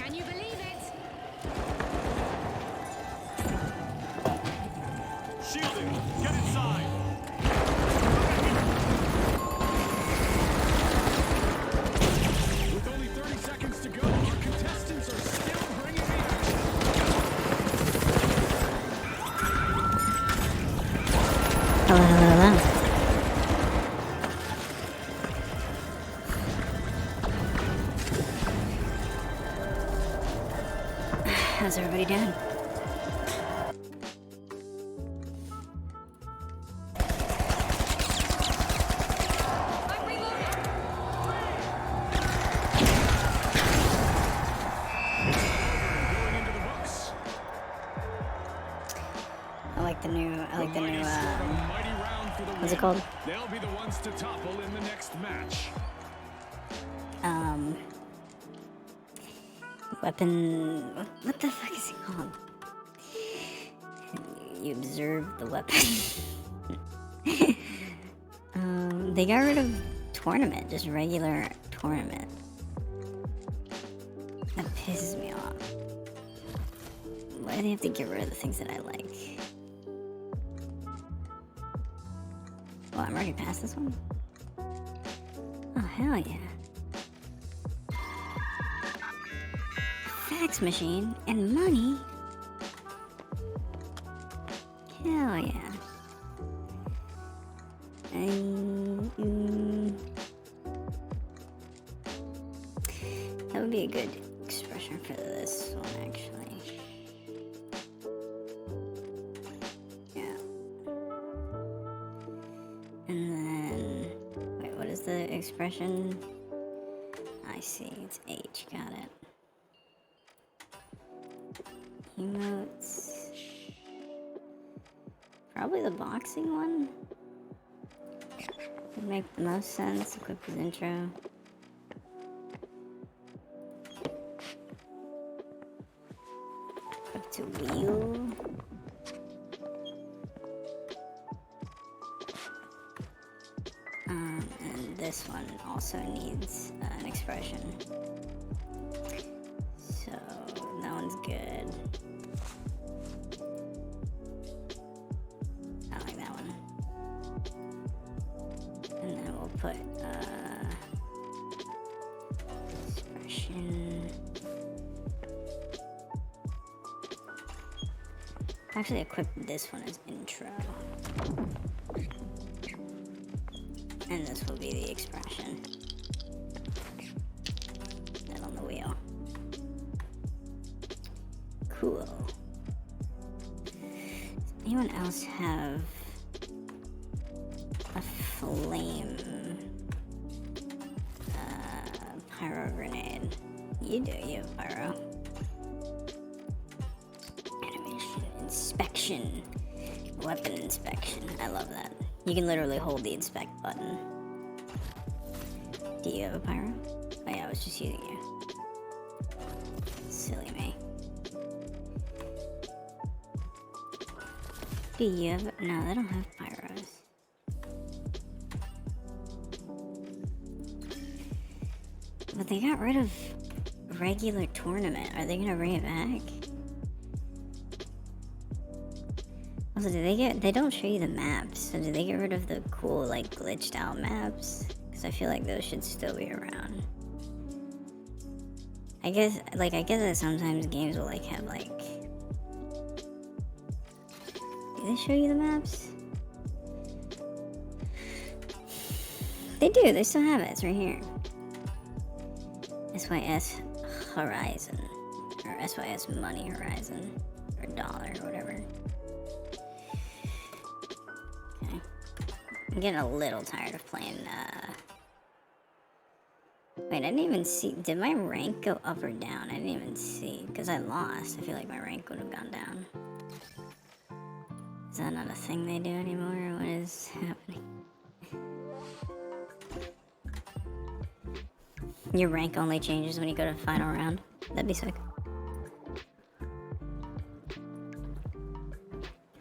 Can you believe it? Shielding. Get inside. With only 30 seconds to go, our contestants are still bringing the action. Hello, hello, hello. How's everybody doing? Going into the books. I like the new, Mighty scored a mighty round for the what's it win. called? They'll be the ones to topple in the next match. Weapon, what the fuck is it called? You observe the weapon. They got rid of tournament, just regular tournament. That pisses me off. Why do they have to get rid of the things that I like? Well, I'm already past this one? Oh, hell yeah. Fax machine and money? Hell yeah. That would be a good expression for this one, actually. Yeah. And then, wait, what is the expression? I see, it's H, got it. Emotes. Probably the boxing one. Would make the most sense. Equip his intro. Equip to wheel. And this one also needs an expression. So that one's good. I like that one. And then we'll put expression. Actually, equip this one as intro. And this will be the expression. Then on the wheel. Cool. Does anyone else have a flame pyro grenade? You do, you have pyro. Animation, inspection, weapon inspection. I love that. You can literally hold the inspect button. Do you have a pyro? Oh yeah, I was just using you. Silly me. Do you have? No, they don't have pyros. But they got rid of regular tournament. Are they gonna bring it back? Also, they don't show you the maps, so did they get rid of the cool, like, glitched out maps? Because I feel like those should still be around. I guess that sometimes games will, like, have, like... Do they show you the maps? They do, they still have it, it's right here. SYS Horizon. Or SYS Money Horizon. Or dollar, or whatever. Okay. I'm getting a little tired of playing, Wait, I didn't even see... Did my rank go up or down? I didn't even see. Because I lost. I feel like my rank would have gone down. Is that not a thing they do anymore? Or what is happening? Your rank only changes when you go to the final round. That'd be sick.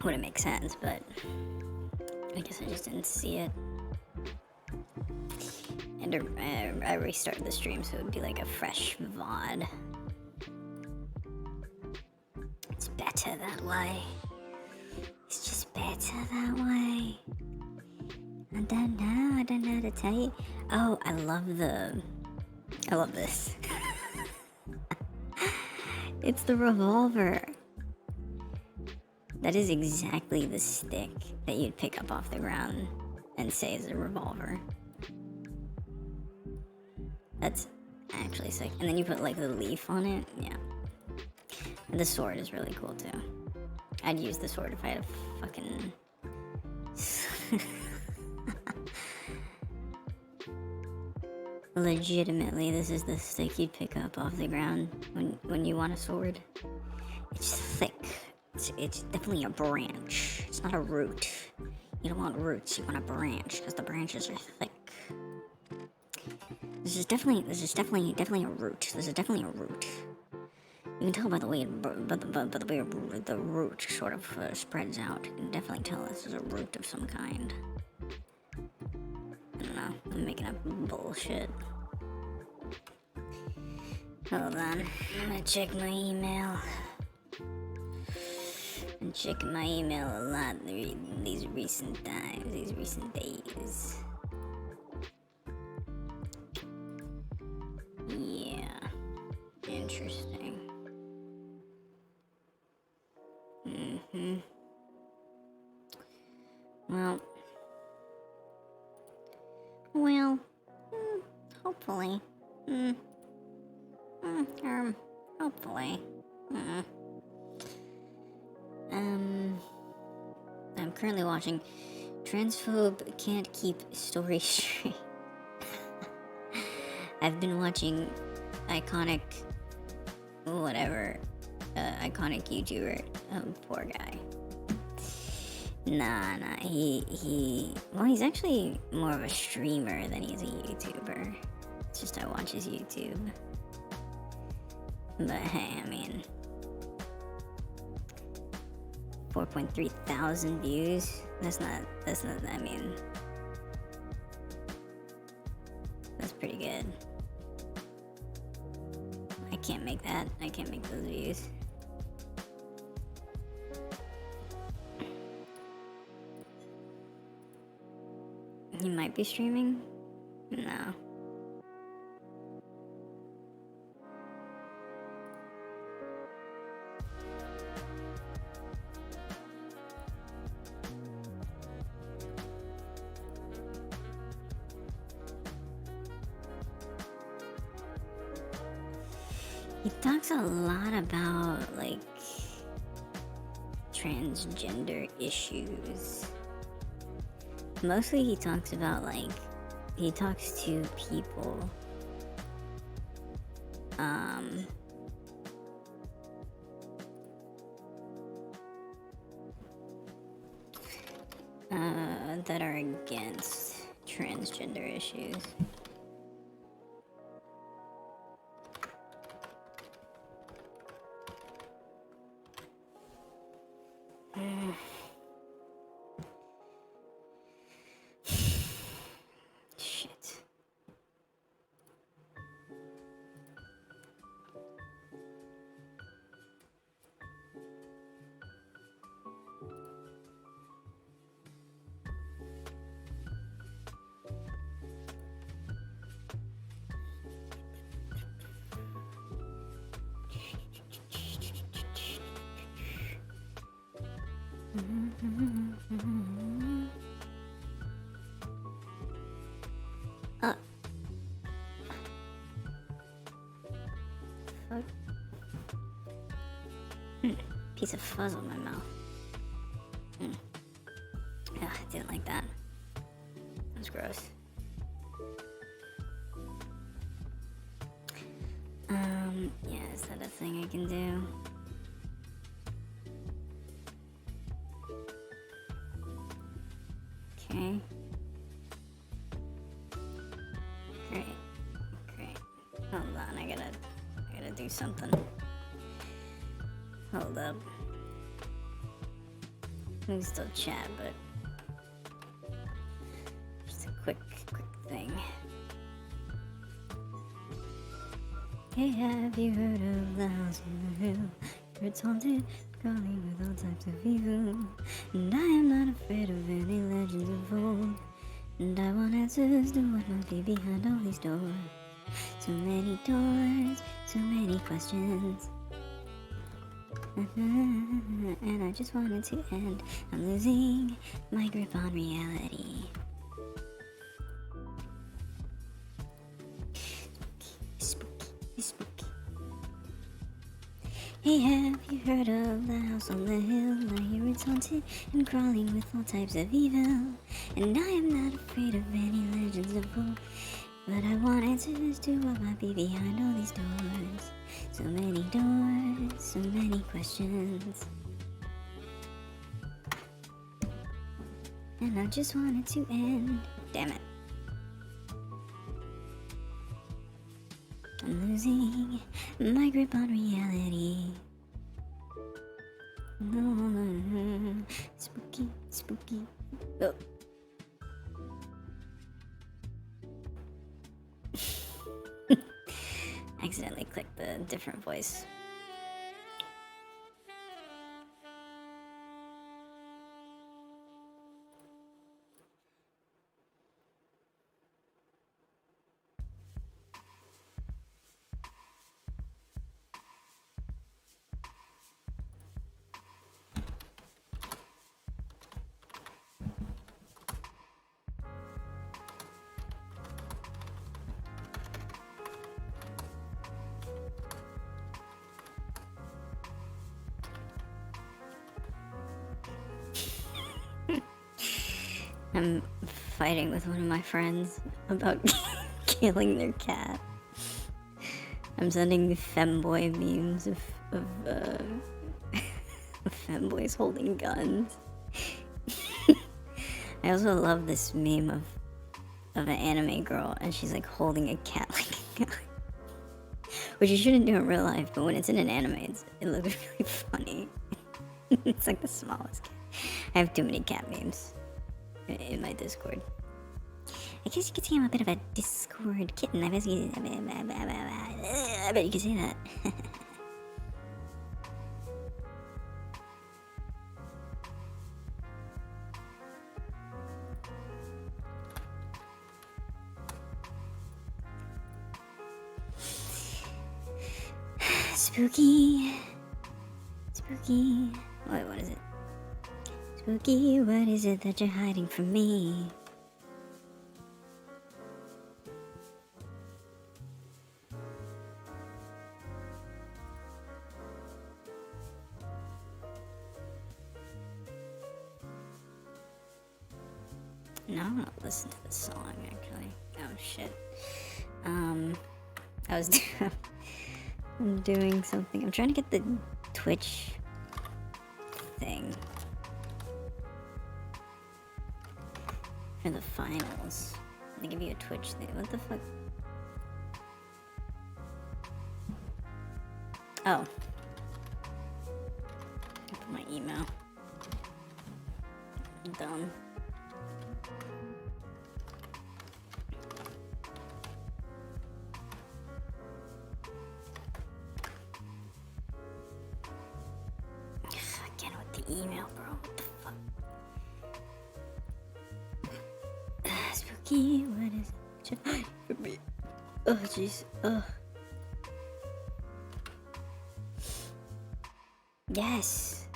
Wouldn't make sense, but I guess I just didn't see it. And I restarted the stream, so it would be like a fresh VOD. better that way. It's just better that way. I don't know how to tell you. Oh, I love this. It's the revolver. That is exactly the stick that you'd pick up off the ground and say is a revolver. That's actually sick. And then you put like the leaf on it. Yeah. And the sword is really cool too. I'd use the sword if I had a fucking... Legitimately, this is the stick you'd pick up off the ground when you want a sword. It's thick. It's definitely a branch. It's not a root. You don't want roots, you want a branch, because the branches are thick. This is definitely a root. This is definitely a root. You can tell by the way the root sort of spreads out. You can definitely tell this is a root of some kind. I don't know. I'm making up bullshit. Hold on. I'm gonna check my email. I'm checking my email a lot these recent times, these recent days. Yeah. Interesting. Well, hopefully. Hopefully. I'm currently watching Transphobe Can't Keep Story Straight. I've been watching iconic YouTuber. Poor guy. Nah, he's actually more of a streamer than he's a YouTuber. It's just I watch his YouTube. But hey, I mean, 4.3 thousand views. That's not, I mean, that's pretty good. I can't make that. I can't make those views. He might be streaming? No. He talks a lot about, like, transgender issues. Mostly he talks about, like, he talks to people, that are against transgender issues. Shit. Fuck. Piece of fuzz on my mouth. Yeah, I didn't like that. That's gross. Yeah, is that a thing I can do? Okay. Great. Hold on, I gotta do something. Hold up. We can still chat, but just a quick thing. Hey, have you heard of the House on the Hill? It's haunted, crawling with all types of evil. And I am not afraid of any legends of old. And I want answers to what might be behind all these doors. So many doors, so many questions. And I just want it to end. I'm losing my grip on reality. Spooky, spooky. Hey, have you heard of the house on the hill? I hear it's haunted and crawling with all types of evil. And I am not afraid of any legends of old. But I want answers to what might be behind all these doors. So many doors, so many questions. And I just want it to end. Damn it. I'm losing my grip on reality. Spooky, spooky. Oh. Accidentally clicked the different voice. I'm fighting with one of my friends about killing their cat. I'm sending femboy memes of femboys holding guns. I also love this meme of an anime girl and she's like holding a cat like a gun. Which you shouldn't do in real life, but when it's in an anime, it looks really funny. It's like the smallest cat. I have too many cat memes in my Discord. I guess you could say I'm a bit of a Discord kitten. I bet you could say that. Spooky. Spooky. Wait, what is it? Spooky, what is it that you're hiding from me? No, I'm not listening to this song actually. Oh shit. I was I'm doing something. I'm trying to get the Twitch thing for the finals. They give you a Twitch thing. What the fuck? Oh. I put my email. Dumb. Again with the email, bro. What the fuck? Spooky, what is it? For me. Oh, jeez. Oh. Yes.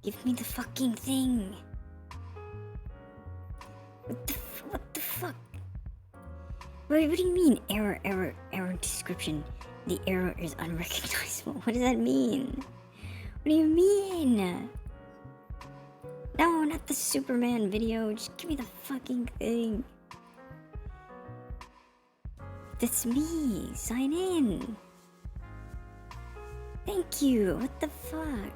Give me the fucking thing. What the fuck? What do you mean? Error description. The error is unrecognizable. What does that mean? What do you mean? No, not the Superman video. Just give me the fucking thing. That's me. Sign in. Thank you. What the fuck?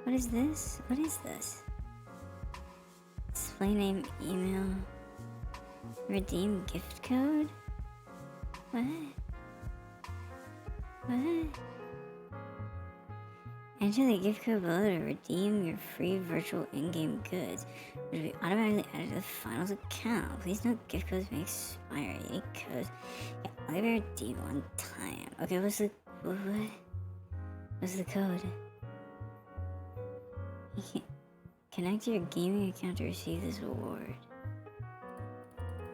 What is this? What is this? Display name, email, redeem gift code? What? What? Enter the gift code below to redeem your free virtual in-game goods. It will be automatically added to the finals account. Please note gift codes may expire. Unique codes can only be redeemed one time. Okay, what's the code? You can't connect your gaming account to receive this reward.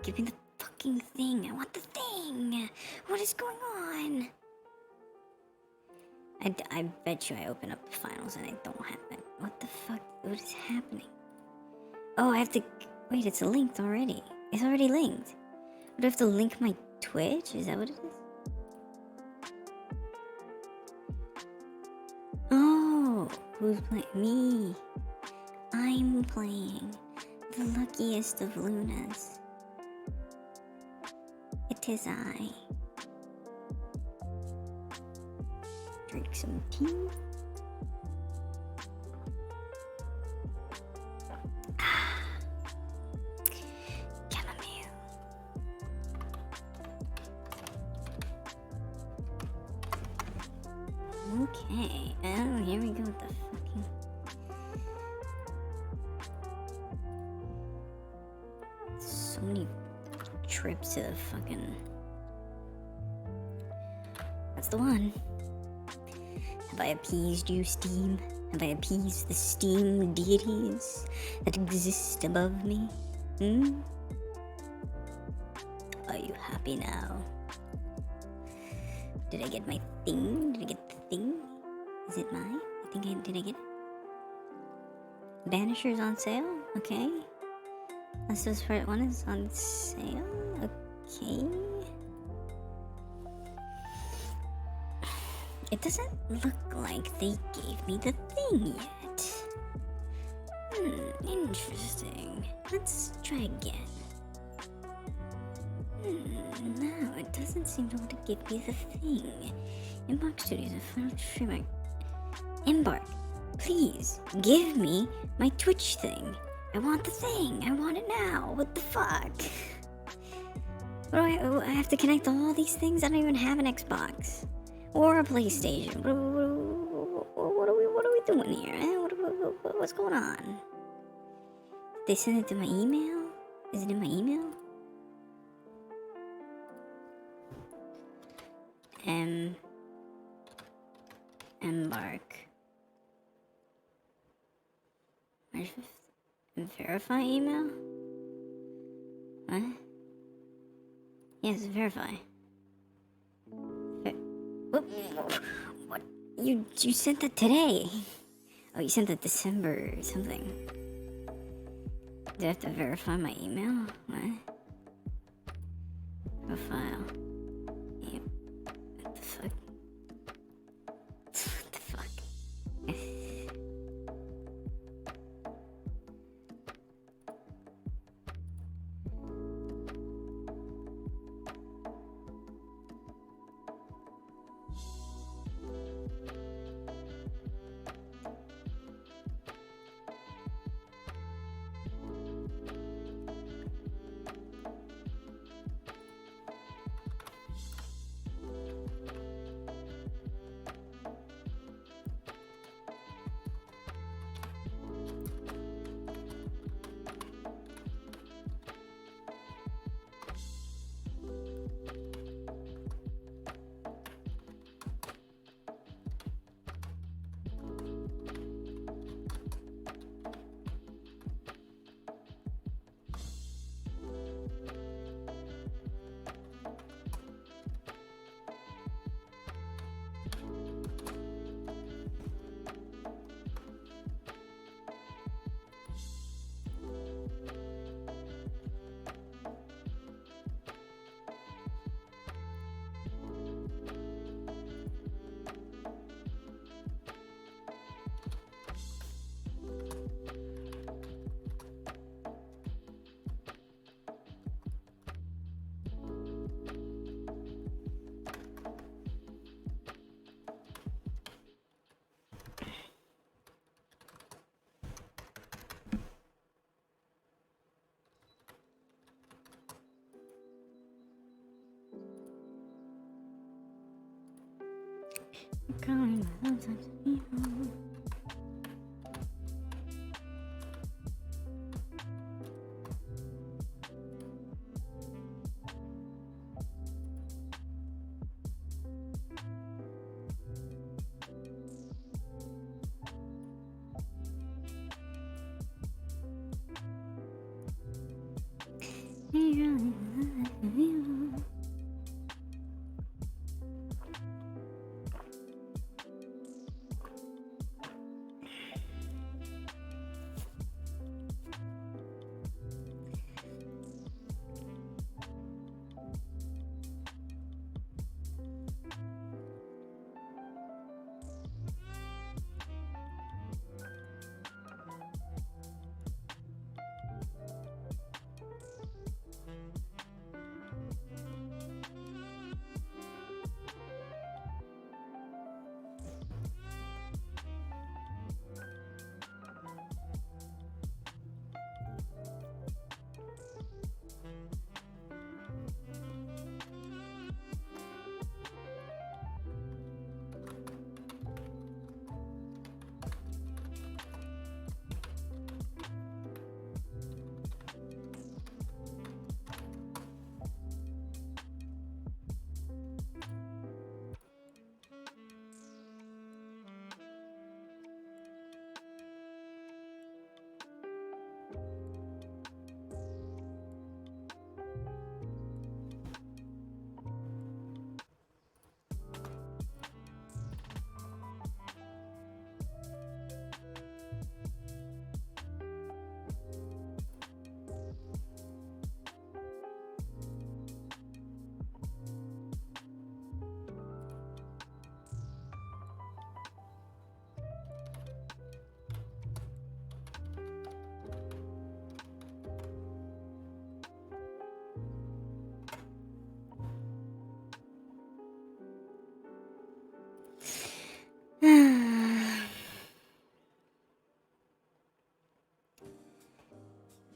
Give me the fucking thing. I want the thing. What is going on? I bet you I open up the finals and I don't have it. What the fuck? What is happening? Oh, I have to... Wait, it's linked already. It's already linked. But I have to link my Twitch? Is that what it is? Oh, who's playing? Me. I'm playing. The luckiest of Lunas. It is I. Drink some tea. Chamomile. Okay. Oh, here we go with the fucking... So many trips to the fucking... That's the one. Have I appeased you, Steam? Have I appeased the Steam deities that exist above me? Are you happy now? Did I get my thing? Did I get the thing? Is it mine? Did I get it? Banisher's on sale? Okay. Last of Us Part 1 is on sale? Okay. It doesn't look like they gave me the thing yet. Interesting. Let's try again. No, it doesn't seem to want to give me the thing. Embark Studios, a final streamer. Embark, please give me my Twitch thing. I want the thing. I want it now. What the fuck? What do I have to connect all these things? I don't even have an Xbox. Or a PlayStation. What are we doing here? What's going on? They send it to my email? Is it in my email? Embark. Verify email? What? Yes, verify. What? You sent that today? Oh, you sent that December something. Do I have to verify my email? What? Profile. Yep. What the fuck? What the fuck? Calling my love touch evil.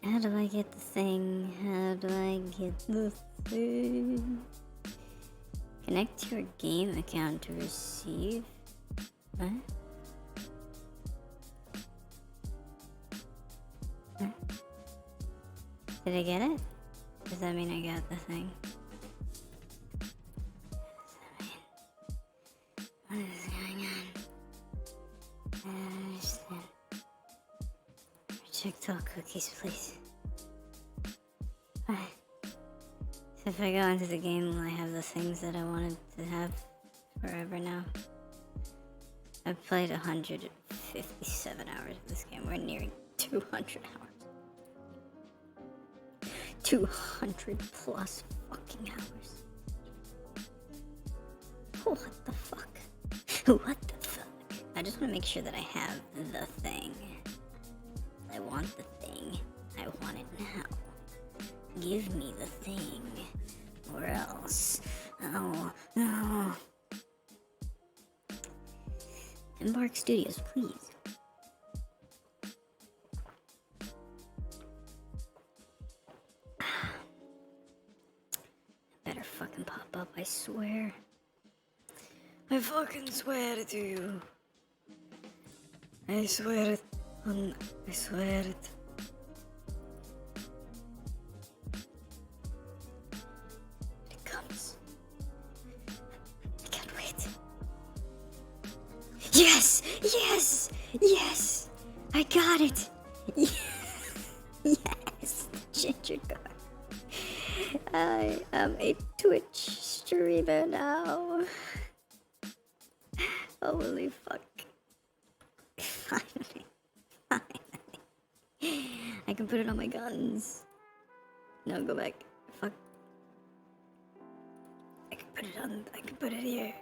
How do I get the thing? How do I get the thing? Connect your game account to receive. What? Huh? Did I get it? Does that mean I got the thing? What is going on? I don't understand. TikTok cookies, please. Alright. So if I go into the game, will I have the things that I wanted to have forever now? I've played 157 hours of this game. We're nearing 200 hours. 200 plus fucking hours. What the fuck? What the fuck? I just want to make sure that I have the thing. I want the thing. I want it now. Give me the thing. Or else. Oh, no. Embark Studios, please. Better fucking pop up, I swear. I fucking swear to you. I swear it. I swear it. It comes. I can't wait. Yes! Yes! Yes! I got it! Yes! Ginger card. I am a Twitch streamer now. Holy fuck. Finally. I can put it on my guns. No, go back. Fuck. I can put it here.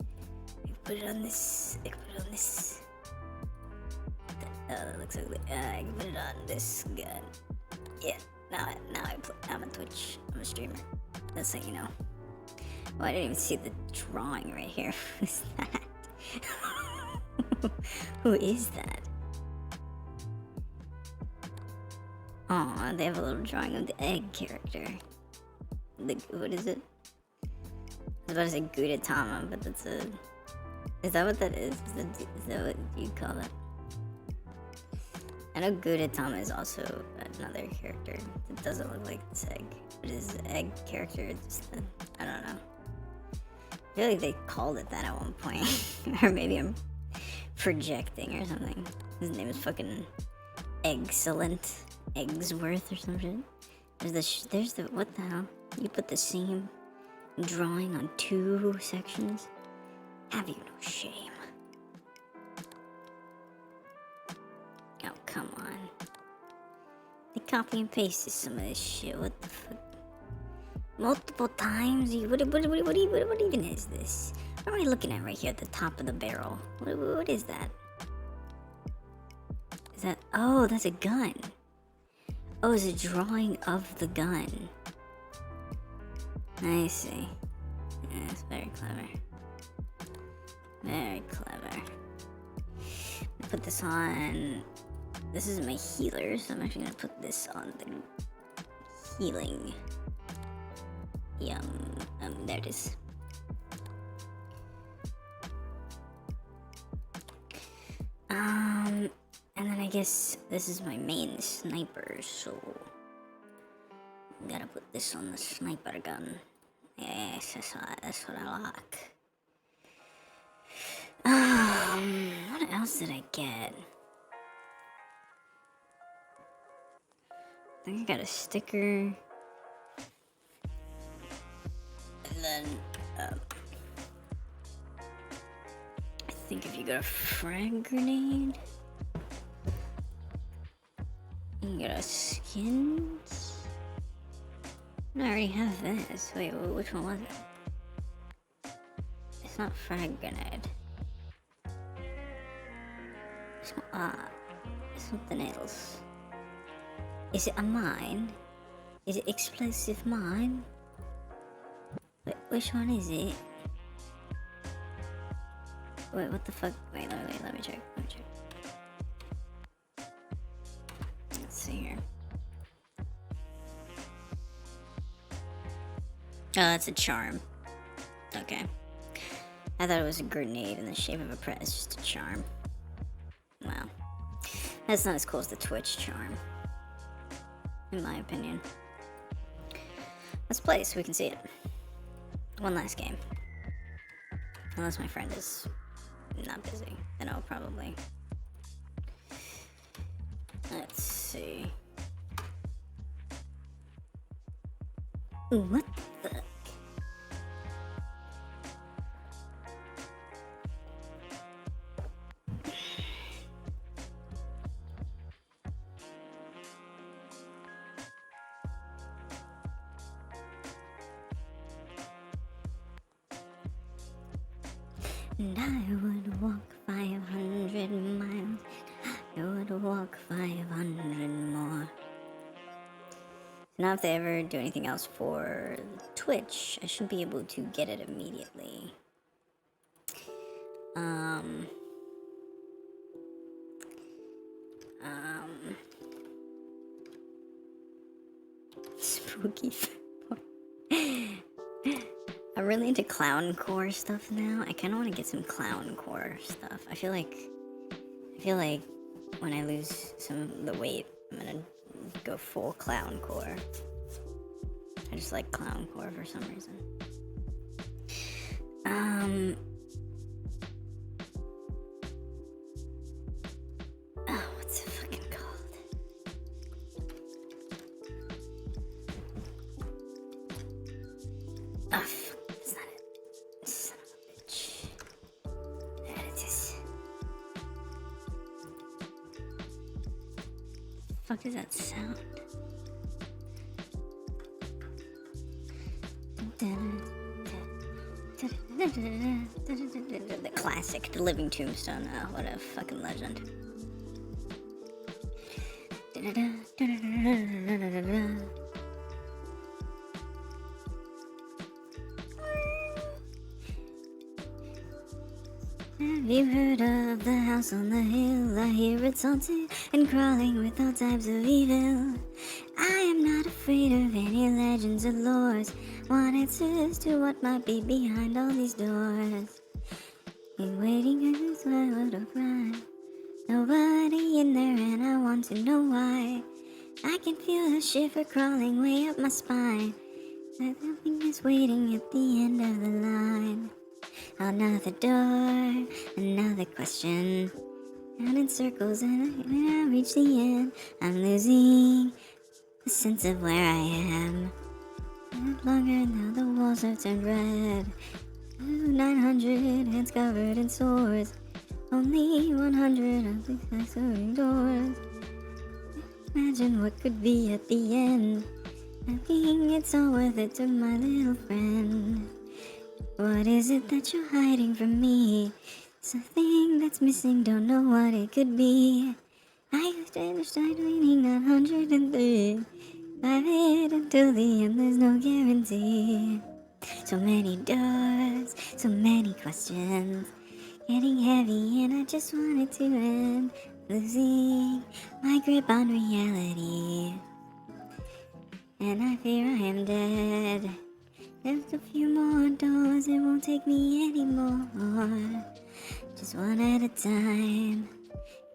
I can put it on this. I can put it on this. That looks ugly. I can put it on this gun. Yeah. I'm a Twitch. I'm a streamer. That's how you know. Oh, I didn't even see the drawing right here. Who's that? Who is that? Aw, they have a little drawing of the egg character. What is it? I was about to say Gudetama, but that's a Is that what that is? Is that what you call that? I know Gudetama is also another character that doesn't look like this egg. But his egg character, just I don't know. I feel like they called it that at one point. Or maybe I'm projecting or something. His name is fucking Excellent Eggsworth or some shit. There's the, what the hell? You put the same drawing on 2 sections? Have you no shame? Oh, come on. They copy and pasted some of this shit. What the fuck? Multiple times? What even is this? What am I looking at right here at the top of the barrel? What is that? Is that... Oh, that's a gun. Oh, it's a drawing of the gun. I see. Yeah, that's very clever. Very clever. Put this on... This is my healer, so I'm actually gonna put this on the healing. There it is. And then I guess this is my main sniper, so gotta put this on the sniper gun. Yes, that's what I like. What else did I get? I think I got a sticker. And then, I think if you got a frag grenade, you got a skins. I already have this. Wait, which one was it? It's not frag grenade. It's not, it's something else. Is it a mine? Is it explosive mine? Wait, which one is it? Wait, what the fuck? Wait, let me check. Let's see here. Oh, that's a charm. Okay. I thought it was a grenade in the shape of a press. It's just a charm. Wow. That's not as cool as the Twitch charm, in my opinion. Let's play so we can see it. One last game. Unless my friend is not busy, then I'll probably... Let's see. Ooh, what the fuck? And I would walk 500 miles. I would walk 500 more. Now if they ever do anything else for Twitch, I should be able to get it immediately. Spooky. I'm really into clowncore stuff now. I kind of want to get some clowncore stuff. I feel like when I lose some of the weight, I'm gonna go full clowncore. I just like clowncore for some reason. Oh, what's it fucking called? Oh, fuck, that's not it. Son of a bitch. There it is. Fuck is that sound? The classic, the living tombstone. Oh, what a fucking legend. Have you heard of the house on the hill? I hear it's haunted and crawling with all types of evil. I am not afraid of any legends or lores. What answers to what might be behind all these doors? He's waiting for his swallow to cry. Nobody in there and I want to know why. I can feel a shiver crawling way up my spine. Something is waiting at the end of the line. Another door, another question. Down in circles and when I reach the end, I'm losing the sense of where I am. No longer now the walls have turned red. 900 hands covered in swords. Only 100 of these opening doors. Imagine what could be at the end. Thinking it's all worth it to my little friend. What is it that you're hiding from me? Something that's missing, don't know what it could be. I finished reading 103. I've it until the end, there's no guarantee. So many doors, so many questions. Getting heavy and I just want it to end. Losing my grip on reality. And I fear I am dead. There's a few more doors, it won't take me anymore. Just one at a time.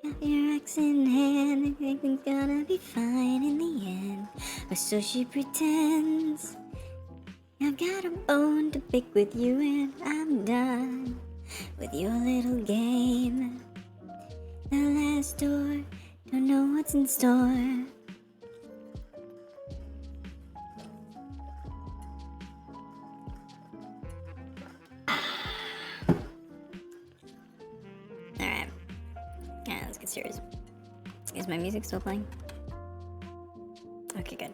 Got your axe in hand, everything's gonna be fine in the end. Or so she pretends. I've got a bone to pick with you and I'm done with your little game. The last door, don't know what's in store. Alright. Yeah, let's get serious. Is my music still playing? Okay, good.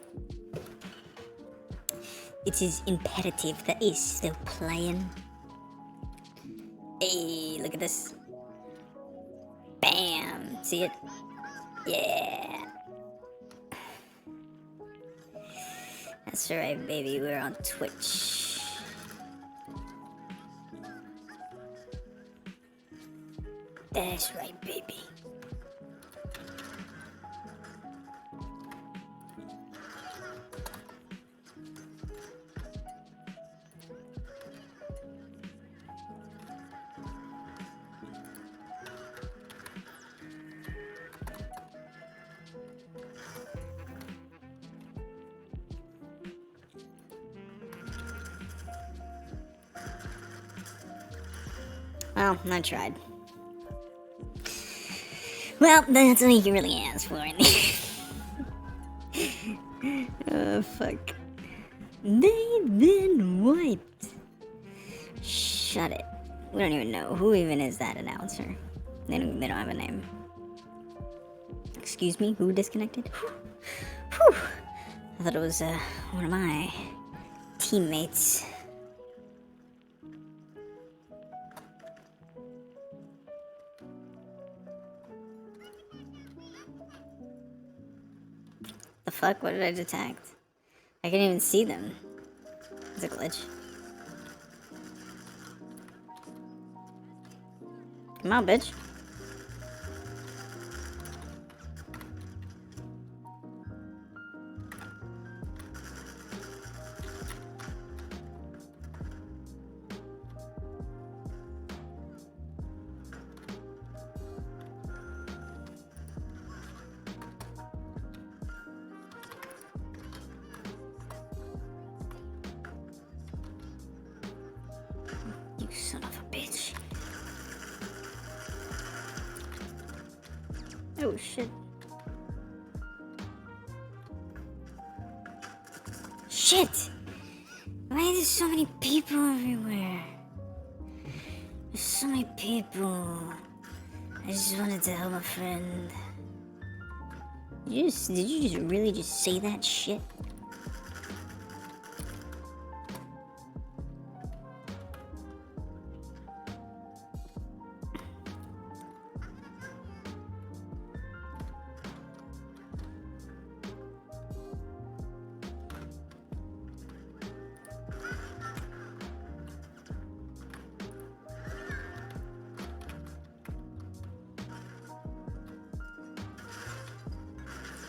It is imperative that it's still playing. Hey, look at this. Bam! See it? Yeah! That's right, baby. We're on Twitch. That's right, baby. Well, I tried. Well, that's all you can really ask for in there. Oh, fuck. They've been wiped. Shut it. We don't even know. Who even is that announcer? They don't have a name. Excuse me? Who disconnected? Whew. I thought it was one of my teammates. The fuck? What did I detect? I can't even see them. It's a glitch. Come on, bitch. You son of a bitch. Oh shit. Shit! Why are there so many people everywhere? There's so many people. I just wanted to help a friend. Did you just really just say that shit?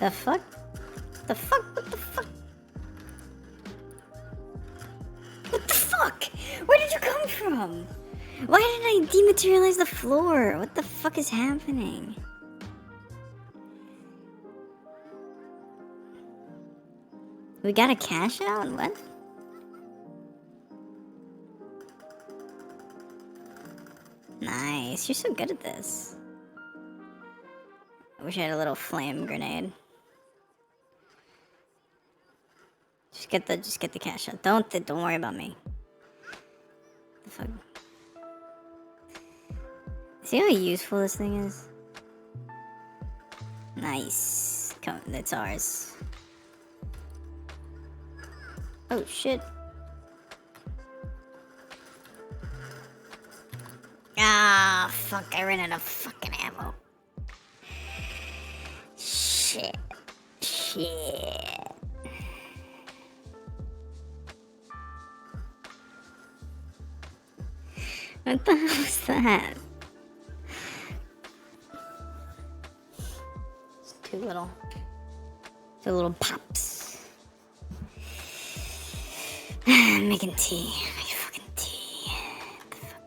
The fuck? The fuck? What the fuck? What the fuck? Where did you come from? Why did I dematerialize the floor? What the fuck is happening? We got a cash out? What? Nice. You're so good at this. I wish I had a little flame grenade. Just get the cash out. Don't worry about me. The fuck? See how useful this thing is? Nice. Come, that's ours. Oh shit. Ah, fuck, I ran out of fucking ammo. Shit. Shit. What the hell was that? It's two little pops. I'm making tea. Making fucking tea. What the fuck?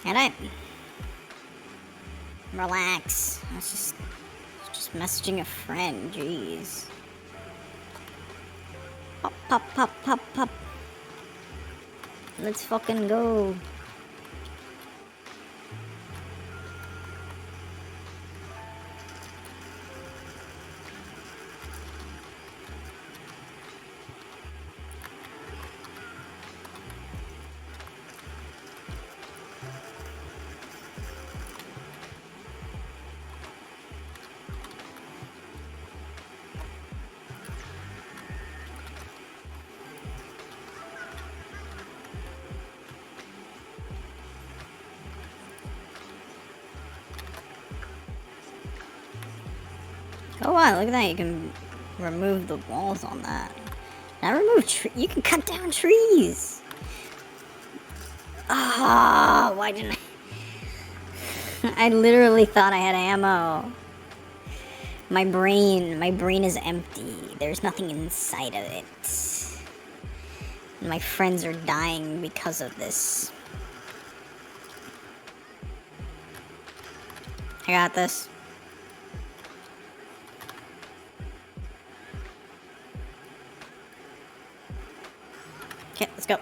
Alright. Relax. I was just messaging a friend. Jeez. Pop, pop, pop, pop, pop. Let's fucking go. Oh wow, look at that, you can remove the walls on that. Now remove you can cut down trees! Ah, why didn't I... I literally thought I had ammo. My brain is empty. There's nothing inside of it. My friends are dying because of this. I got this. Okay, let's go.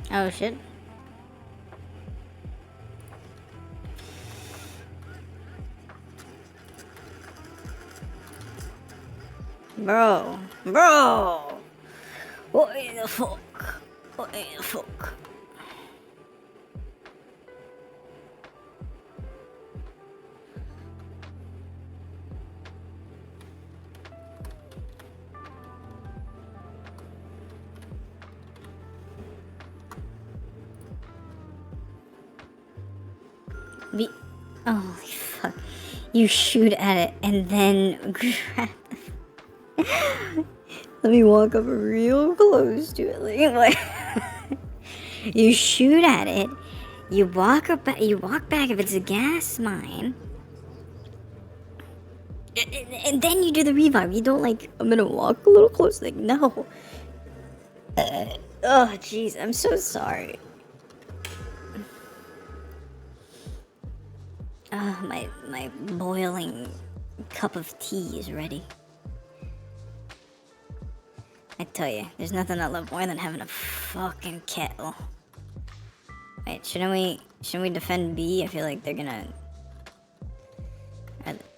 Oh shit. Bro. What the fuck? What the fuck? Holy fuck. You shoot at it and then grab the... Let me walk up real close to it. Like, you shoot at it, you walk back if it's a gas mine. And then you do the revive. You don't like, I'm gonna walk a little close. Like, no. Oh, jeez. I'm so sorry. My boiling cup of tea is ready. I tell you, there's nothing I love more than having a fucking kettle. Wait, shouldn't we defend B? I feel like they're gonna...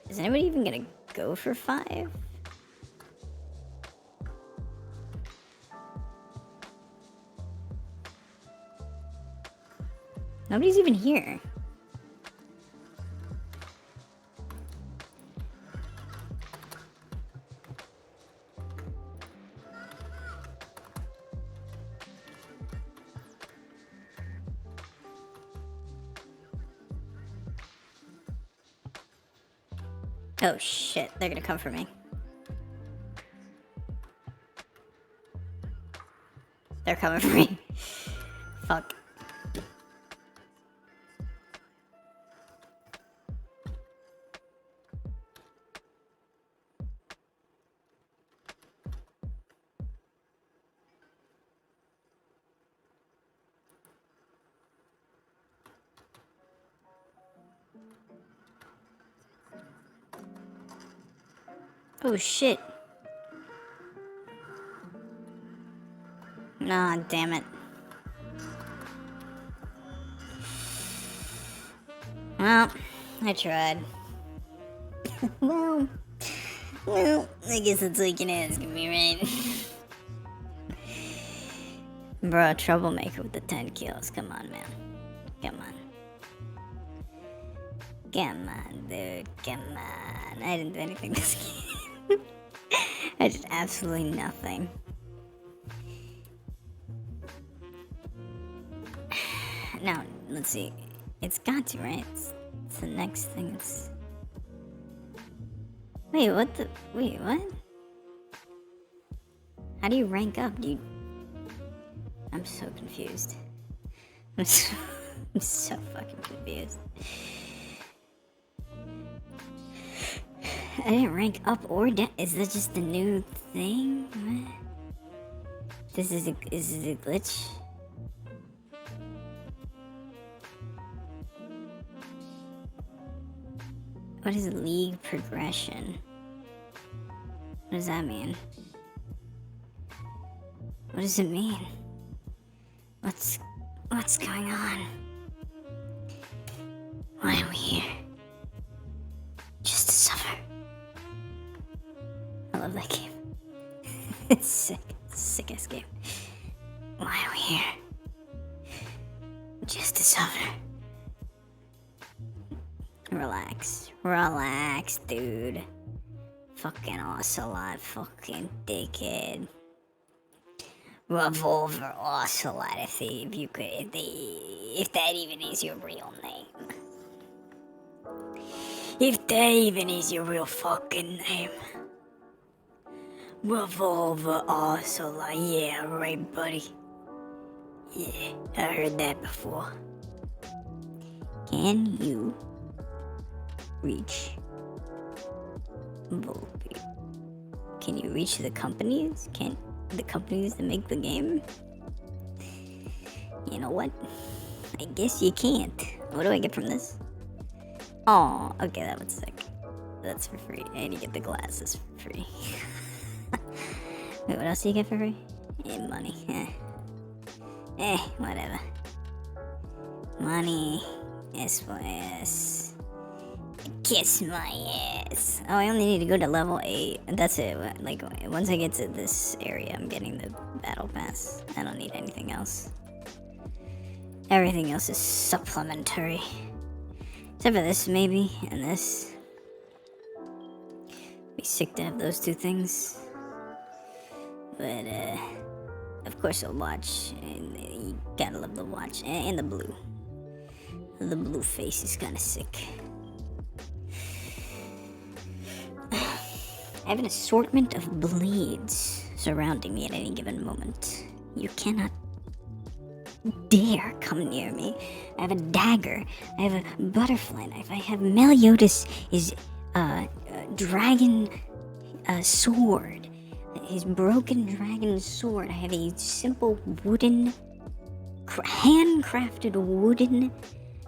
Is anybody even gonna go for 5? Nobody's even here. Oh shit, they're gonna come for me. They're coming for me. Fuck. Oh shit. Nah, damn it. Well, I tried. well, I guess that's all you can ask of me, right? Bro, troublemaker with the 10 kills. Come on, man. Come on. Come on, dude. Come on. I didn't do anything this game. I did absolutely nothing. Now, let's see. It's got to, right? It's the next thing. It's... Wait, what the... Wait, what? How do you rank up? Do you... I'm so confused. I'm so fucking confused. I didn't rank up or down. Is that just a new thing? What? Is this a glitch? What is league progression? What does that mean? What does it mean? What's going on? Why are we here? Just to suffer. I love that game. It's sick. It's a sick ass game. Why are we here? Just to suffer. Relax. Relax, dude. Fucking Ocelot. Fucking dickhead. Revolver Ocelot, if that even is your real name. If that even is your real fucking name. Revolver Ocelot, yeah, right, buddy. Yeah, I heard that before. Can you reach Volpe? Can you reach the companies? Can the companies that make the game? You know what? I guess you can't. What do I get from this? Oh, okay, that was sick. That's for free. And you get the glasses for free. Wait, what else do you get for free? Money. Whatever. Money. S. Kiss my ass. Oh, I only need to go to level 8. That's it. Like, once I get to this area, I'm getting the battle pass. I don't need anything else. Everything else is supplementary. Except for this, maybe, and this. Be sick to have those two things. But, of course I'll watch. And you gotta love the watch. And the blue. The blue face is kinda sick. I have an assortment of blades surrounding me at any given moment. You cannot dare come near me. I have a dagger. I have a butterfly knife. I have Meliodas' dragon sword. His broken dragon sword. I have a simple wooden, handcrafted wooden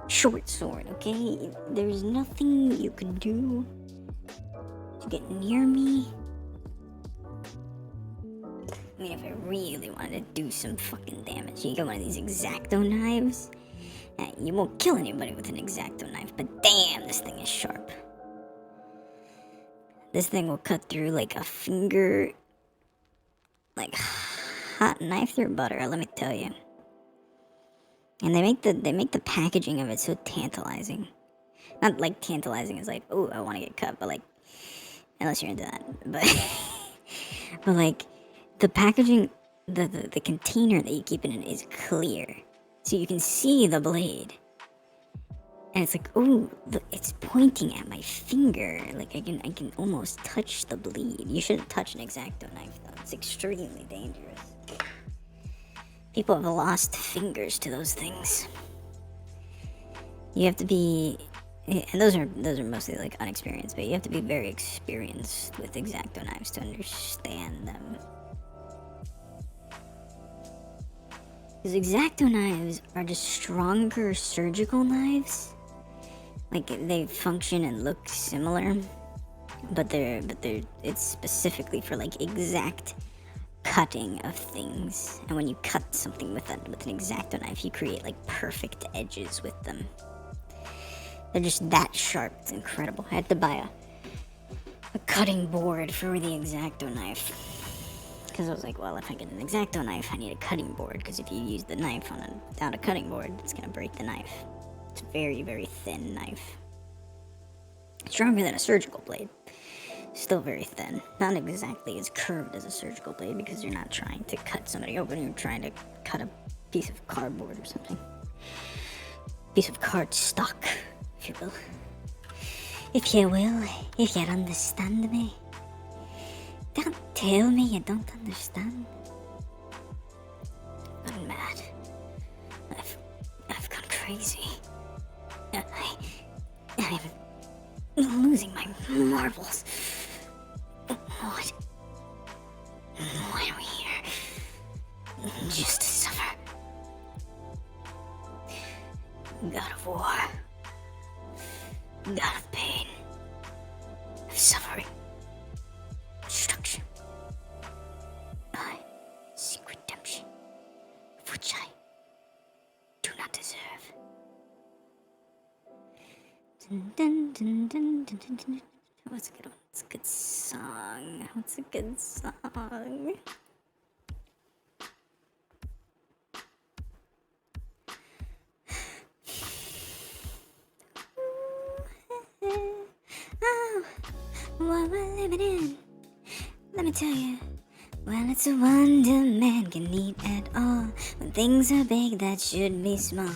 short sword, okay? There's nothing you could do to get near me. I mean, if I really wanted to do some fucking damage, you get one of these X-Acto knives. You won't kill anybody with an X-Acto knife, but damn, this thing is sharp. This thing will cut through like a finger, like hot knife through butter, let me tell you. And they make the packaging of it so tantalizing. Not like tantalizing is like, oh, I want to get cut, but like, unless you're into that. But but like the packaging, the container that you keep it in is clear, so you can see the blade. And it's like, oh, it's pointing at my finger. Like I can almost touch the bleed. You shouldn't touch an X-Acto knife though. It's extremely dangerous. People have lost fingers to those things. You have to be, and those are mostly like unexperienced, but you have to be very experienced with X-Acto knives to understand them. Because X-Acto knives are just stronger surgical knives. Like they function and look similar, but it's specifically for like exact cutting of things. And when you cut something with an X-Acto knife, you create like perfect edges with them. They're just that sharp. It's incredible. I had to buy a cutting board for the X-Acto knife. Because I was like, well, if I get an X-Acto knife, I need a cutting board. Because if you use the knife without a cutting board, it's going to break the knife. It's a very, very thin knife. Stronger than a surgical blade. Still very thin. Not exactly as curved as a surgical blade because you're not trying to cut somebody open. You're trying to cut a piece of cardboard or something. Piece of cardstock, if you will. If you will, if you understand me. Don't tell me you don't understand. I'm mad. I've gone crazy. I'm losing my marbles. What? Why are we here? Just to suffer. God of war. God of pain. Of suffering. Destruction. I seek redemption, of which I do not deserve. Dun, dun, dun, dun, dun, dun, dun. What's a good one? What's a good song? What's a good song? Oh, what we're living in. Let me tell you. Well, it's a wonder man can eat at all. When things are big that should be small.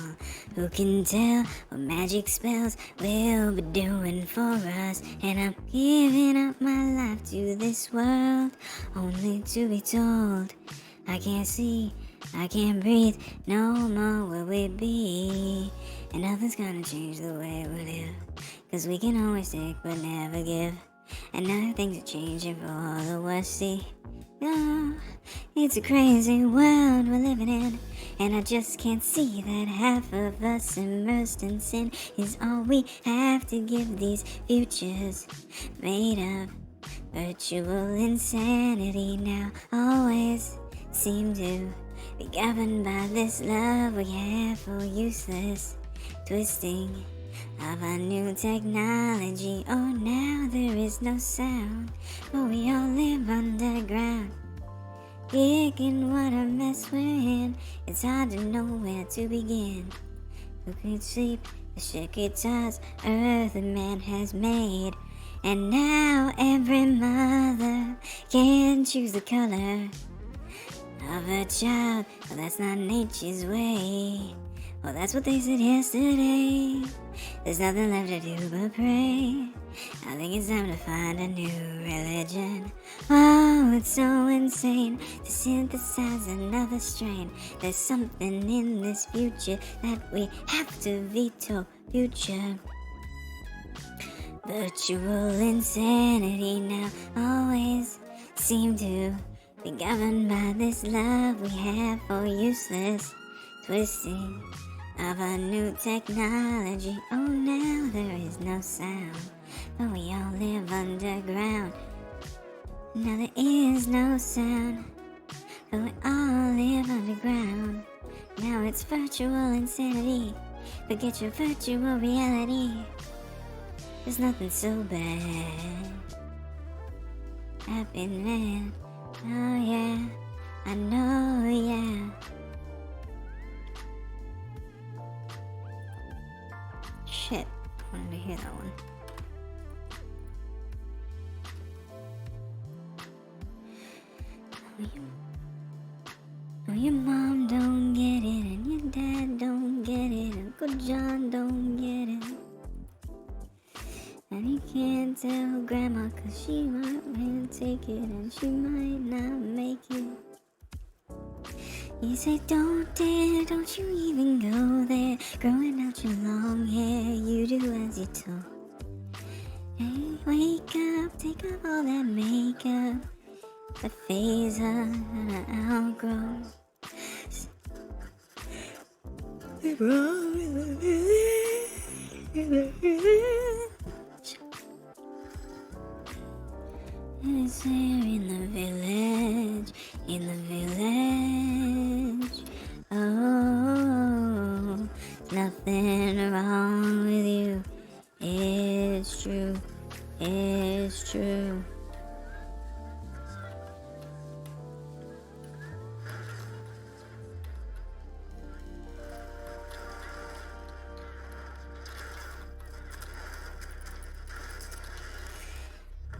Who can tell what magic spells will be doing for us? And I'm giving up my life to this world, only to be told I can't see, I can't breathe, no more will we be. And nothing's gonna change the way we live, 'cause we can always take but never give. And now things are changing for all the worse, see. Oh, it's a crazy world we're living in, and I just can't see that half of us immersed in sin is all we have to give these futures made of virtual insanity. Now always seem to be governed by this love we have for useless twisting of a new technology. Oh, now there is no sound, but we all live underground. Kicking what a mess we're in. It's hard to know where to begin. Who could sweep the shaky tides earth and man has made? And now every mother can choose the color of a child, but that's not nature's way. Well, that's what they said yesterday. There's nothing left to do but pray. I think it's time to find a new religion. Oh, it's so insane to synthesize another strain. There's something in this future that we have to veto. Future virtual insanity now always seem to be governed by this love we have for useless twisting of a new technology. Oh, now there is no sound, but we all live underground. Now there is no sound, but we all live underground. Now it's virtual insanity. Forget your virtual reality. There's nothing so bad. I've been mad. Oh yeah, I know, yeah. shit. I wanted to hear that one. Oh, your mom don't get it, and your dad don't get it, Uncle John don't get it. And you can't tell Grandma, cause she might take it, and she might not make it. You say don't dare, don't you even go there. Growing out your long hair, you do as you're told. Hey, wake up, take off all that makeup. The phase I outgrow. It's here in the village, in the village. Oh, nothing wrong with you. It's true, it's true.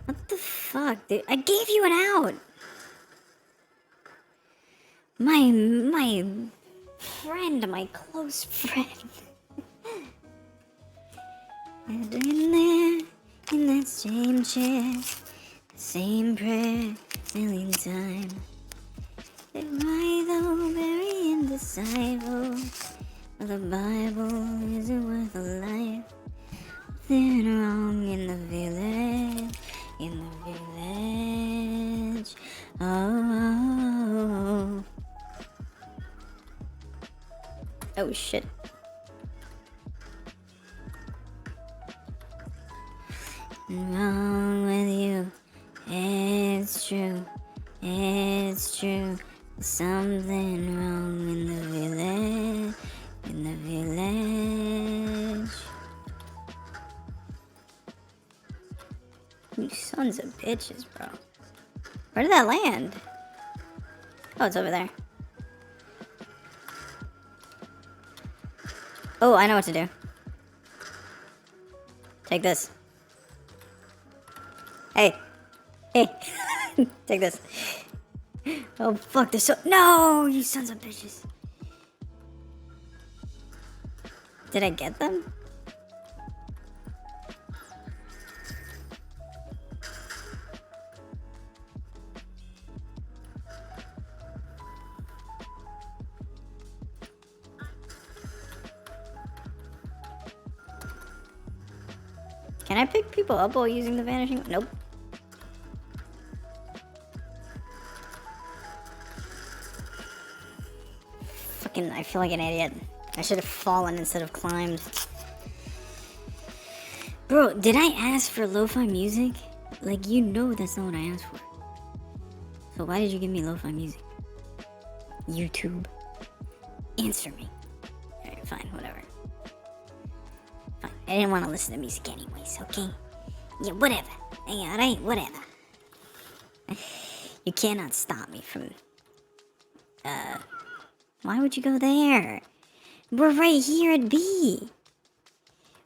What the fuck, dude? I gave you an out. My friend, my close friend. And in there, in that same chair, the same prayer, million times. Why though, very indecipherable, but the Bible isn't worth a life. Nothing wrong in the village, in the village. Oh, oh shit. Wrong with you, it's true, it's true. Something wrong in the village, in the village. You sons of bitches, bro. Where did that land? Oh, it's over there. Oh, I know what to do. Take this. Hey. Hey. Take this. Oh, fuck, they're so... No, you sons of bitches. Did I get them? Can I pick people up while using the vanishing? Nope. Fucking, I feel like an idiot. I should have fallen instead of climbed. Bro, did I ask for lo-fi music? Like, you know that's not what I asked for. So why did you give me lo-fi music? YouTube. Answer me. Alright, fine, whatever. Fine. I didn't want to listen to music anyways, okay? Yeah, whatever. Yeah, alright, whatever. You cannot stop me from... Why would you go there? We're right here at B.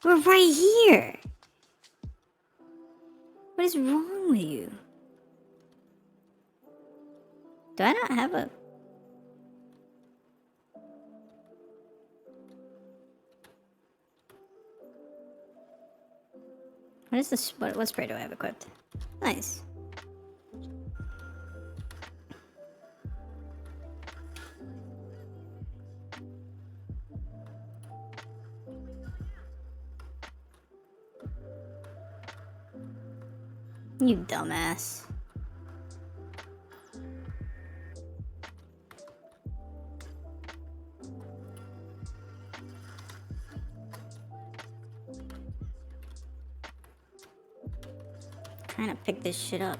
We're right here. What is wrong with you? Do I not have a... What is this? What spray do I have equipped? Nice. You dumbass. Trying to pick this shit up.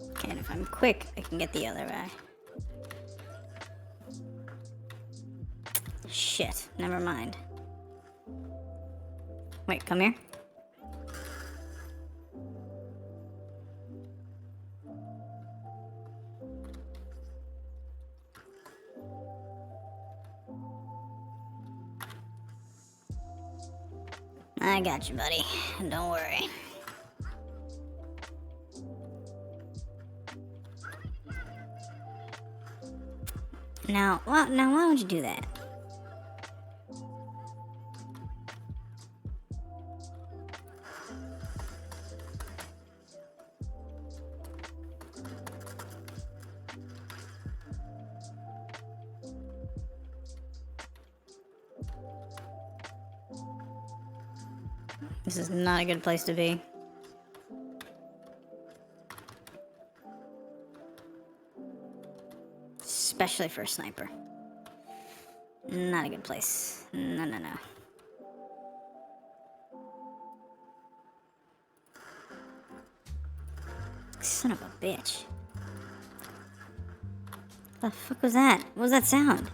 Okay, and if I'm quick, I can get the other eye. Shit, never mind. Wait, come here. I got you, buddy. Don't worry. Now, why would you do that? This is not a good place to be. Especially for a sniper. Not a good place. No, no, no. Son of a bitch. The fuck was that? What was that sound?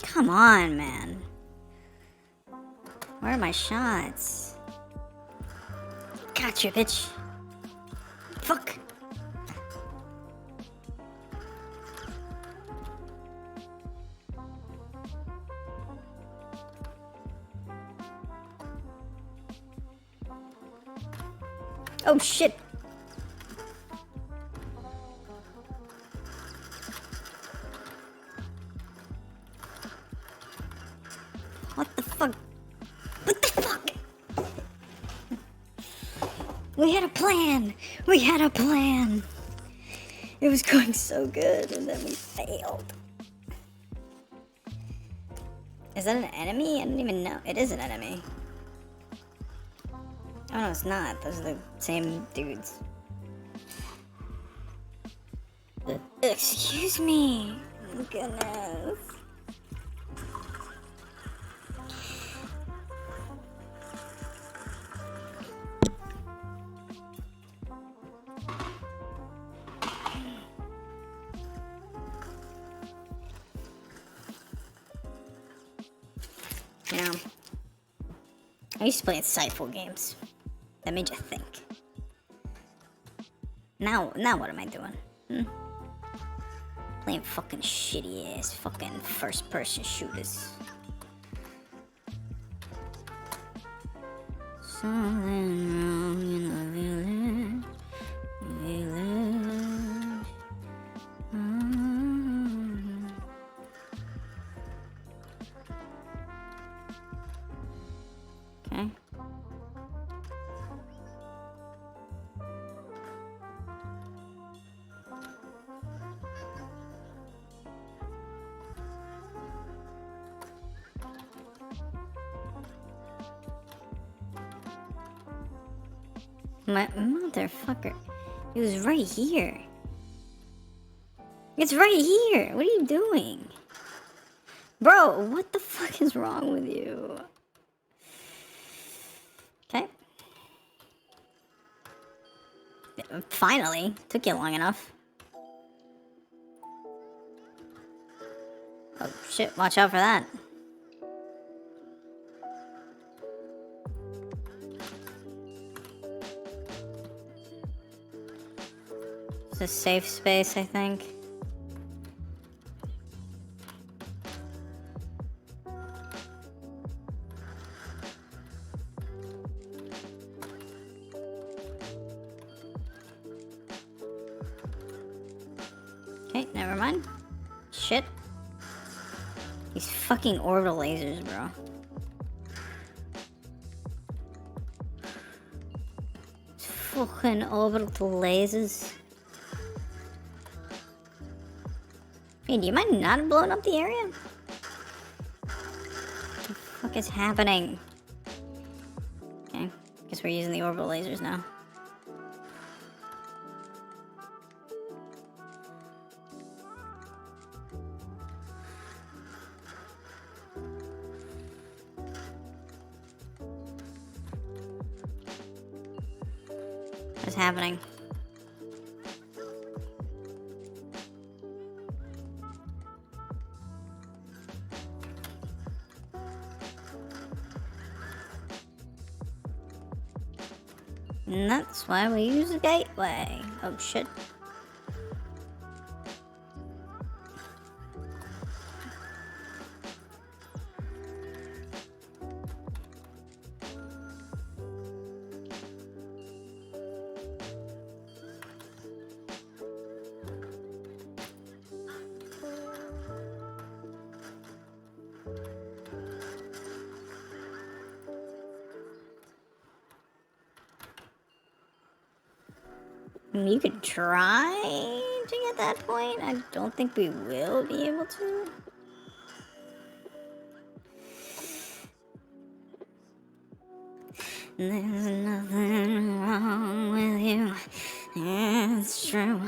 Come on, man. Where are my shots? Gotcha, bitch. Fuck. Oh shit. What the fuck? What the fuck? We had a plan. We had a plan. It was going so good, and then we failed. Is that an enemy? I didn't even know. It is an enemy. Oh no, it's not. Those are the same dudes. Excuse me. Goodness. You know, I used to play insightful games that made you think. Now what am I doing? Playing fucking shitty ass fucking first person shooters. Something wrong in the village. Okay. My motherfucker. It was right here. It's right here. What are you doing? Bro, what the fuck is wrong with you? Okay. Finally. Took you long enough. Oh shit, watch out for that. It's a safe space, I think. Okay, never mind. Shit. These fucking orbital lasers, bro. These fucking orbital lasers. Hey, do you mind not blowing up the area? What the fuck is happening? Okay, guess we're using the orbital lasers now. What's happening? And that's why we use a gateway. Oh shit. You could try to get that point. I don't think we will be able to. There's nothing wrong with you. It's true.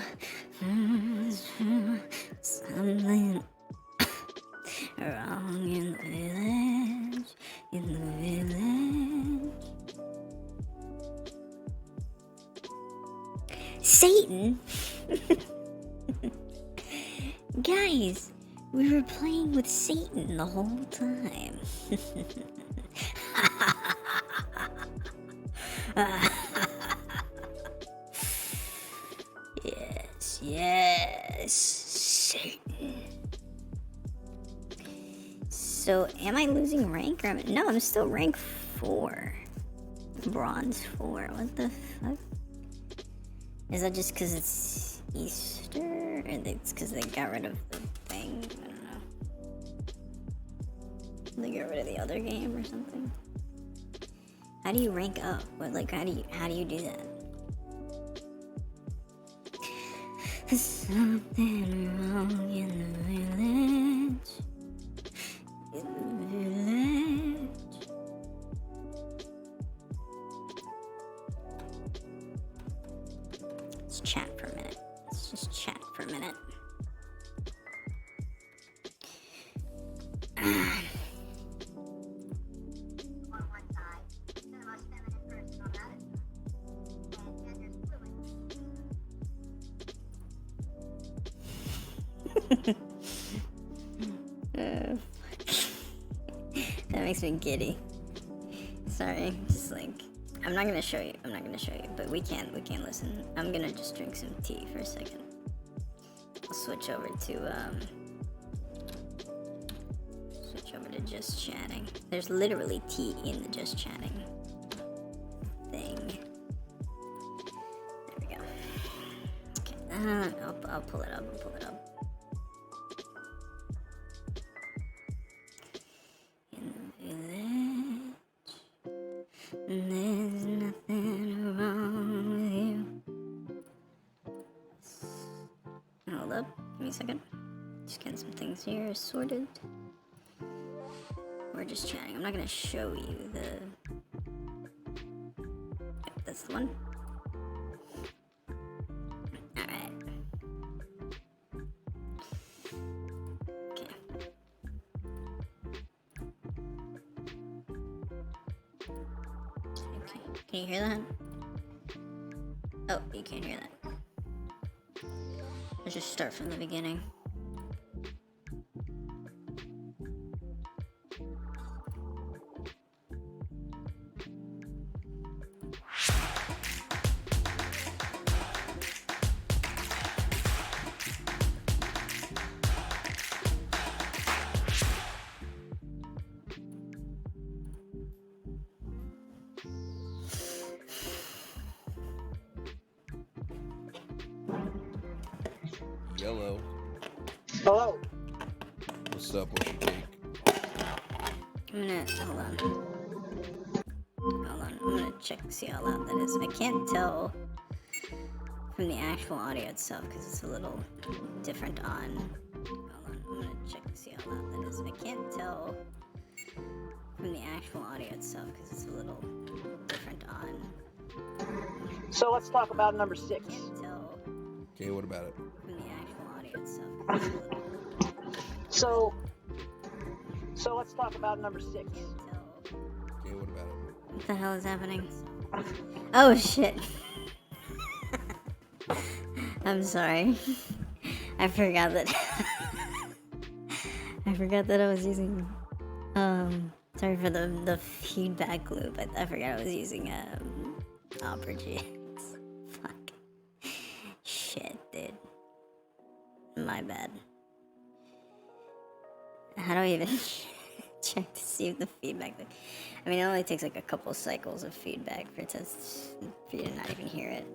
It's true. Something wrong in the village. In the village. Satan? Guys, we were playing with Satan the whole time. Yes, Satan. So, am I losing rank? Or no, I'm still rank 4. Bronze 4. What the fuck? Is that just because it's Easter? Or it's because they got rid of the thing? I don't know. They got rid of the other game or something? How do you rank up? What, like, how do you do that? There's something wrong in the village. In the village. Let's chat for a minute. Let's just chat for a minute. That makes me giddy. Sorry, just like I'm not gonna show you, but we can listen. I'm gonna just drink some tea for a second. I'll switch over to just chatting. There's literally tea in the just chatting thing. There we go. Okay, I'll pull it up. There's nothing wrong with you. Hold up, give me a second. Just getting some things here sorted. We're just chatting. I'm not gonna show you the. Yep, that's the one. Alright. Okay. Can you hear that? Oh, you can't hear that. Let's just start from the beginning. Yellow. Hello. What's up? What's your take? Hold on. I'm gonna check to see how loud that is. I can't tell from the actual audio itself because it's a little different on. Hold on, I'm gonna check to see how loud that is. I can't tell from the actual audio itself because it's a little different on. So let's talk about number 6. I can't tell Okay, what about it? from the actual audio itself 'cause it's a little So let's talk about number 6. can't tell. Okay, what about it? What the hell is happening? Oh shit. I'm sorry. I forgot that I was using sorry for the feedback loop. I forgot I was using Opera jeans. Fuck. Shit, dude. My bad. How do I even check to see if the feedback... I mean, it only takes like a couple cycles of feedback for you to not even hear it.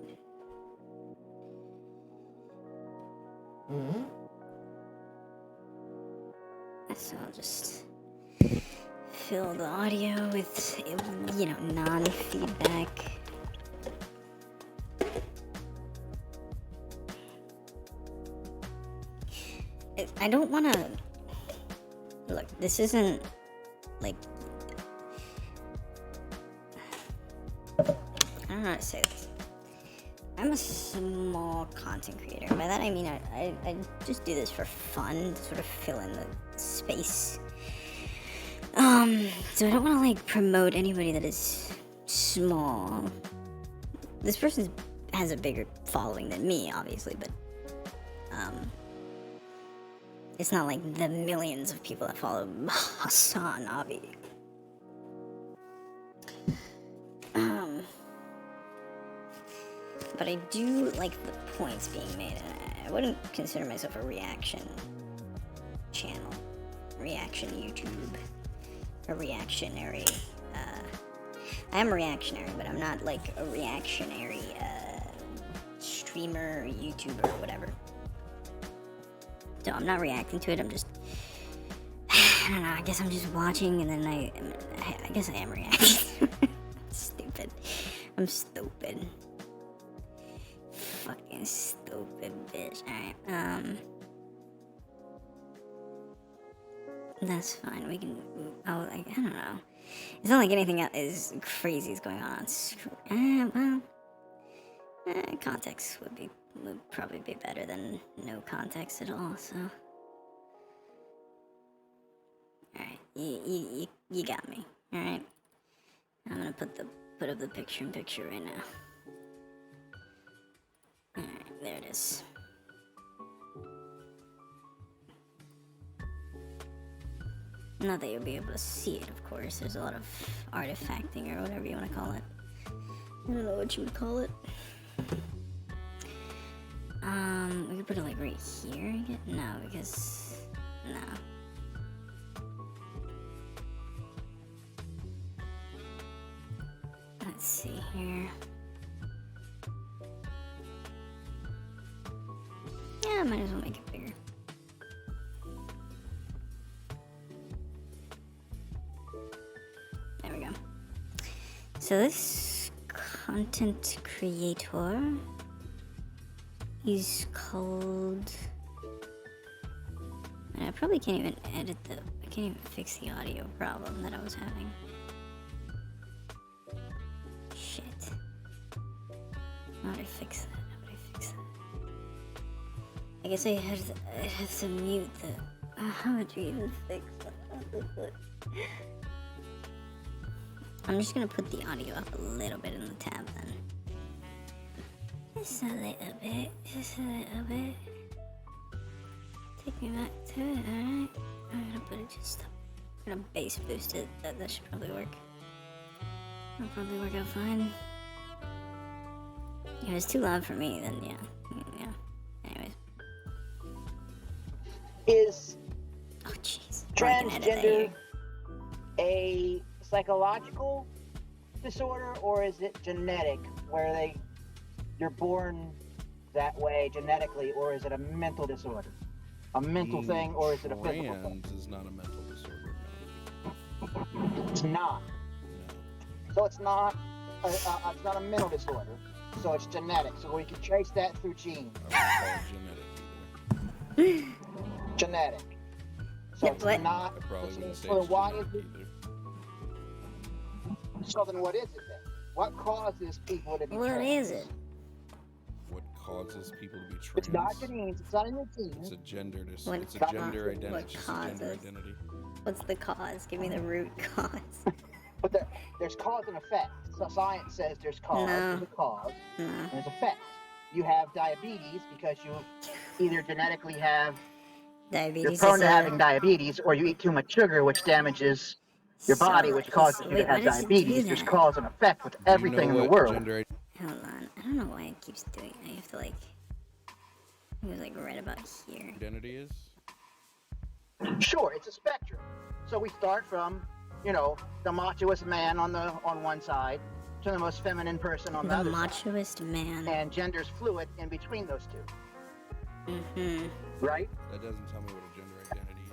So I'll just fill the audio with, you know, non-feedback. I don't want to... Look, this isn't, like... I don't know how to say this. I'm a small content creator. By that I mean I just do this for fun, to sort of fill in the space. So I don't want to, like, promote anybody that is small. This person has a bigger following than me, obviously, but, it's not like the millions of people that follow Hassan Abi. But I do like the points being made, and I wouldn't consider myself a reaction channel, reaction YouTube, a reactionary, I am a reactionary, but I'm not like a reactionary, streamer, YouTuber, or whatever. So I'm not reacting to it, I'm just, I don't know, I guess I'm just watching, and then I guess I am reacting. Stupid. I'm stupid. Fucking stupid bitch. Alright, that's fine, we can, I don't know. It's not like anything is crazy is going on screen. Context would probably be better than no context at all, so. Alright, you got me, alright? I'm gonna put up the picture-in-picture right now. Alright, there it is. Not that you'll be able to see it, of course. There's a lot of artifacting, or whatever you want to call it. I don't know what you would call it. We could put it like right here, I guess? No, because... no. Let's see here. Yeah, I might as well make it bigger. There we go. So this content creator is called... And I probably can't even edit I can't even fix the audio problem that I was having. Shit. How would I fix that? I guess I have to mute the... how would you even fix that? I'm just gonna put the audio up a little bit in the tab then. Just a little bit. Take me back to it, alright? I'm gonna put it just up. I'm gonna bass boost it. That should probably work. That'll probably work out fine. If it's too loud for me, then yeah. Anyways. Is Oh jeez. transgender a psychological disorder, or is it genetic, where you're born that way genetically, or is it a mental disorder? A mental thing, or is it a physical thing? Trans is not a mental disorder, It's not. no. So it's not a mental disorder. So it's genetic. So we can trace that through genes. I wouldn't call it genetic either. Genetic. So Yeah, it's what? not. I probably wouldn't say So it's why genetic is it? either. So then, what is it then? What causes people to be What trans? is it? What causes people to be trans? It's not genes. It's not in your genes. It's a gender What It's a ca- gender identity. what It's just a gender causes? identity. What's the cause? Give me the root cause. But there's cause and effect. So science says there's cause. No. There's a cause. No. And there's effect. You have diabetes because you either genetically have Diabetes you're prone is to having diabetes, or you eat too much sugar, which damages your body, which causes you to wait, why have does it do diabetes. There's that? cause and effect with Do you everything know in the what world. gender Hold on. I don't know why it keeps doing. I have to like. It was like right about here. Identity is? Sure, it's a spectrum. So we start from, the machoist man on one side to the most feminine person on the The other side. machoist man. And gender's fluid in between those two. Mm-hmm. Right? That doesn't tell me what a gender identity is.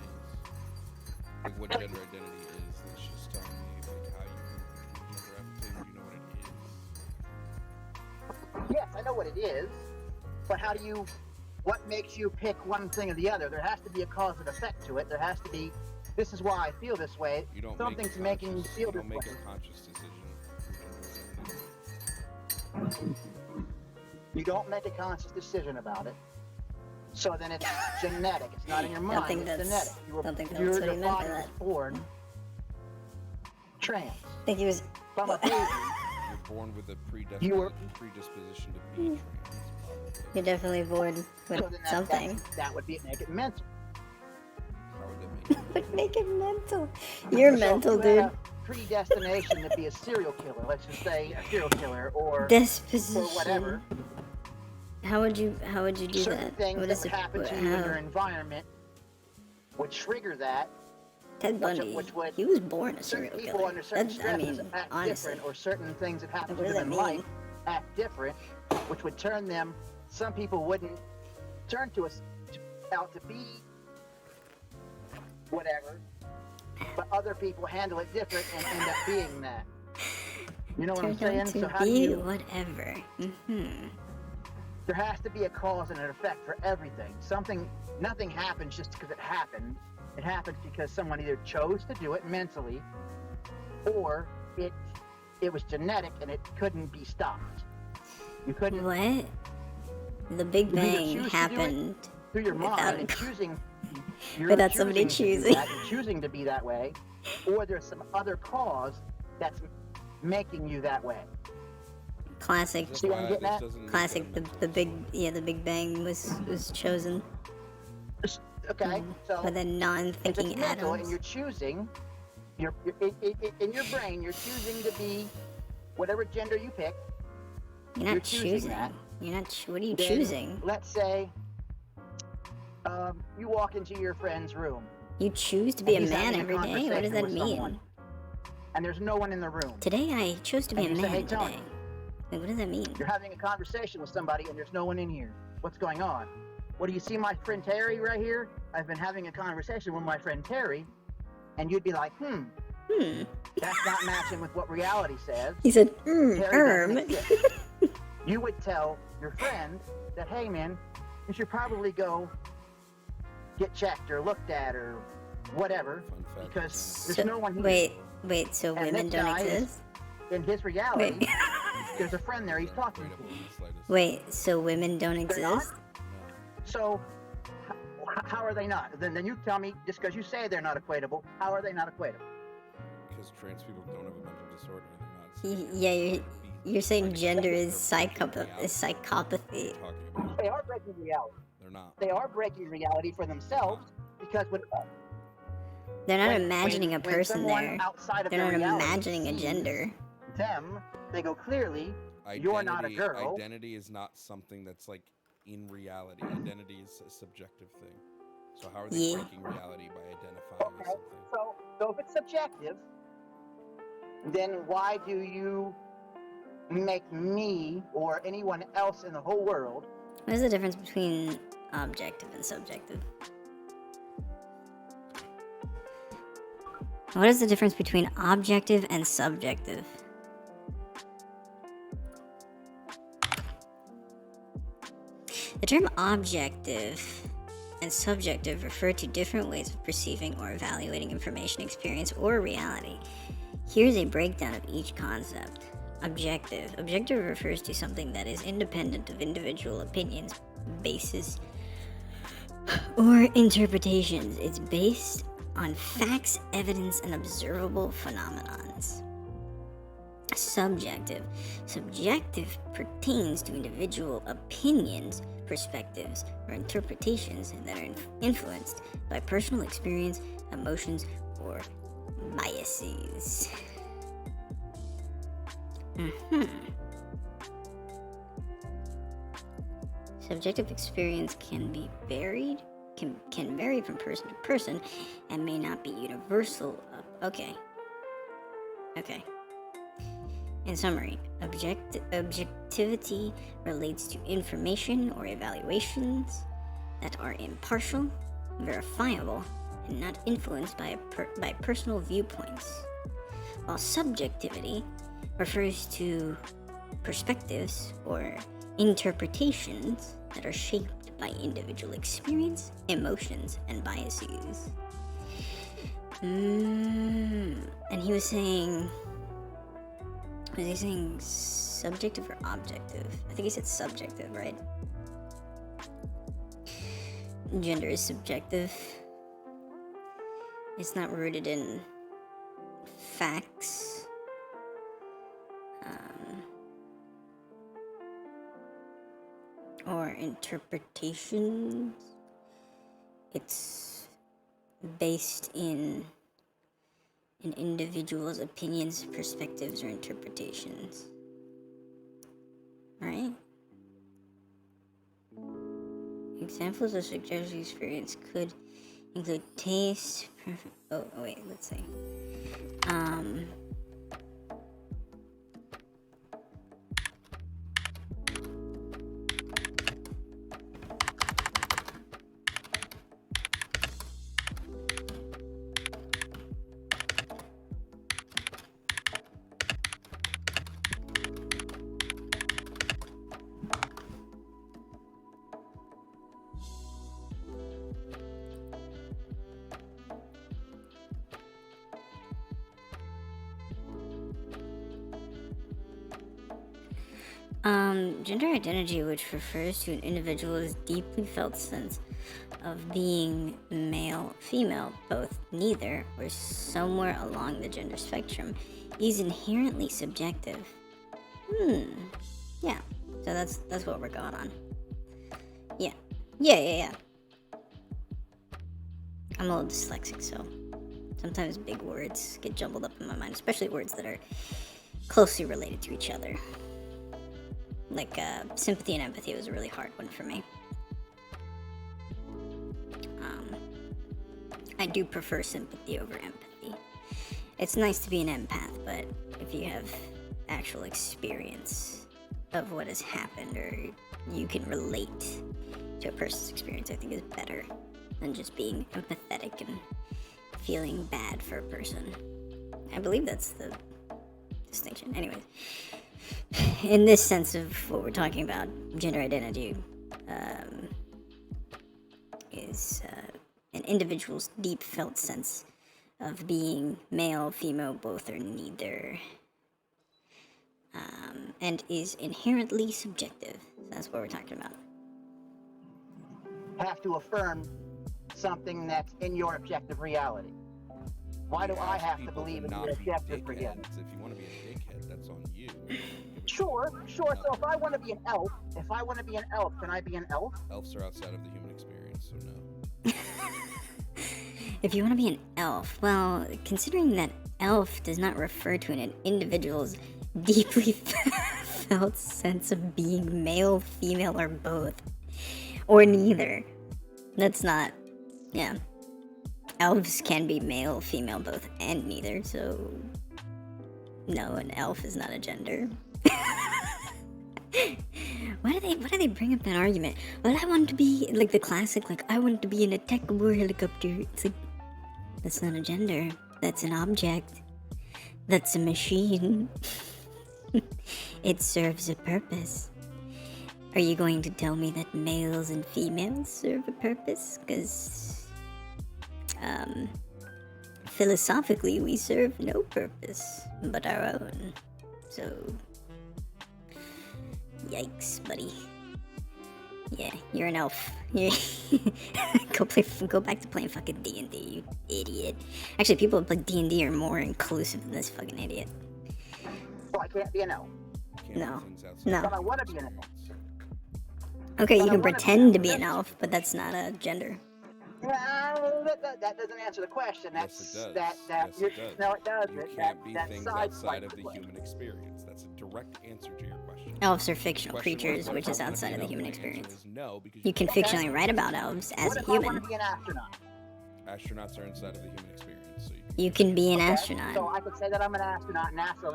Like what gender identity is. That's just telling me like how you move between gender. I have to you know what it is. Yes, I know what it is. But what makes you pick one thing or the other? There has to be a cause and effect to it. There has to be, this is why I feel this way. You don't Something's making you feel this You don't make way. a conscious decision. for gender identity. You don't make a conscious decision about it. So then it's genetic. It's not in your mind. think It's that's- genetic. don't think that's your what he meant by body was that. born trans. I think he was. From a baby. You're born with a predisposition to be trans. Probably. You're definitely born with So then something. that would make it mental. How would that make it? Would make it mental. You're So mental, if you had dude. a predestination to be a serial killer. Let's just say a serial killer or Disposition. whatever. How would you do Certain that? things What that is would it? happen to you in your environment would trigger that. Ted Bundy. which would- He was born a Certain serial people killer. under certain That's, I stresses mean, act honestly. different, or certain things that happen What to does them that in mean? life act different, which would turn them. Some people wouldn't turn out to be whatever, but other people handle it different and end up being that. You know what I'm Turned out saying? to So how do be you? whatever. Mm-hmm. There has to be a cause and an effect for everything. Nothing happens just because it happened. It happens because someone either chose to do it mentally, or it was genetic and it couldn't be stopped. You couldn't What? The Big You either Bang choose to do it happened through your without mind a and choosing. You're without somebody choosing to do choosing. that and choosing to be that way, or there's some other cause that's making you that way. classic. That's See what I'm why getting this at? doesn't make Classic. them- The Big Bang was chosen Okay, so by the if non-thinking it's mental and atoms. you're choosing, in your brain, you're choosing to be whatever gender you pick. You're you're not choosing choosing. that. You're not. What are you Then, choosing? Let's say you walk into your friend's room You choose to be a and he's man having a every day. What does conversation that with mean? someone, and there's no one in the room. Today I chose to be And a you say, man "Hey, Tony." today. Like, what does that mean? You're having a conversation with somebody and there's no one in here. What's going on? What do you see my friend Terry right here? I've been having a conversation with my friend Terry, and you'd be like, that's not matching with what reality says. He said, Terry doesn't erm. exist. You would tell your friend that, hey man, you should probably go get checked or looked at or whatever, Fun fact, because it's there's no one here. Wait, so And women this don't guy is- exist? In his reality, Wait. there's a friend there he's not talking equatable to. in the slightest. Wait, so women don't They're not? exist? No. So, how are they not? Then you tell me, just because you say they're not equatable, how are they not equatable? Because trans people don't have a mental disorder. They're not. Yeah, you're saying Like, gender is they're breaking psychopathy. reality. Talking about. They are breaking reality. They're not. They are breaking reality for themselves because when They're not when- imagining when a person someone there. outside of They're their not reality imagining a sees gender. them, they go clearly. You're not a girl. Identity is not something that's like in reality. Identity is a subjective thing. So how are they Yeah. breaking reality by identifying as Okay, something? so if it's subjective, then why do you make me or anyone else in the whole world? What is the difference between objective and subjective? What is the difference between objective and subjective? The term objective and subjective refer to different ways of perceiving or evaluating information, experience, or reality. Here's a breakdown of each concept. Objective. Objective refers to something that is independent of individual opinions, basis, or interpretations. It's based on facts, evidence, and observable phenomenons. Subjective. Subjective pertains to individual opinions, perspectives, or interpretations that are influenced by personal experience, emotions, or biases. Subjective experience can be varied, can vary from person to person, and may not be universal. Okay. In summary, objectivity relates to information or evaluations that are impartial, verifiable, and not influenced by personal viewpoints, while subjectivity refers to perspectives or interpretations that are shaped by individual experience, emotions, and biases. And he was saying subjective or objective? I think he said subjective, right? Gender is subjective. It's not rooted in facts. Or interpretations. It's based in an individual's opinions, perspectives, or interpretations. Right? Examples of subjective experience could include taste, let's see. Gender identity, which refers to an individual's deeply felt sense of being male, female, both, neither, or somewhere along the gender spectrum, is inherently subjective. Yeah. So that's what we're going on. Yeah. I'm a little dyslexic, so sometimes big words get jumbled up in my mind, especially words that are closely related to each other. Like, sympathy and empathy was a really hard one for me. I do prefer sympathy over empathy. It's nice to be an empath, but if you have actual experience of what has happened, or you can relate to a person's experience, I think is better than just being empathetic and feeling bad for a person. I believe that's the distinction. Anyways. In this sense of what we're talking about, gender identity is an individual's deep felt sense of being male, female, both, or neither, and is inherently subjective. That's what we're talking about. Have to affirm something that's in your objective reality. Why do I have to believe in your objective reality? If you want to be a dickhead, that's on you. Sure. So if I want to be an elf, can I be an elf? Elves are outside of the human experience, so no. If you want to be an elf, well, considering that elf does not refer to an individual's deeply felt sense of being male, female, or both, or neither, that's not, yeah. Elves can be male, female, both, and neither, so no, an elf is not a gender. Why do they bring up that argument? Well, I want to be, like, the classic, like, I want to be an attack war helicopter. It's like, that's not a gender. That's an object. That's a machine. It serves a purpose. Are you going to tell me that males and females serve a purpose? Because, philosophically, we serve no purpose but our own. So, yikes, buddy. Yeah, you're an elf. Go back to playing fucking D&D, you idiot. Actually, people who play D&D are more inclusive than this fucking idiot. So I can't be an elf. No. But I want to be an elf. Okay, you can pretend to be an elf, but that's not a gender. That doesn't answer the question. Yes, it does. Yes, it does. No, it doesn't. You can't be things outside of the human experience. That's a direct answer to your question. Elves are fictional Question was, creatures, what which if is I wanna outside be of the an human elf? And the answer experience. is no, because You can Okay. fictionally write about elves as What a if I want human. to be an astronaut? Astronauts are inside of the human experience, so You can be an Okay, astronaut. So I could say that I'm an astronaut. NASA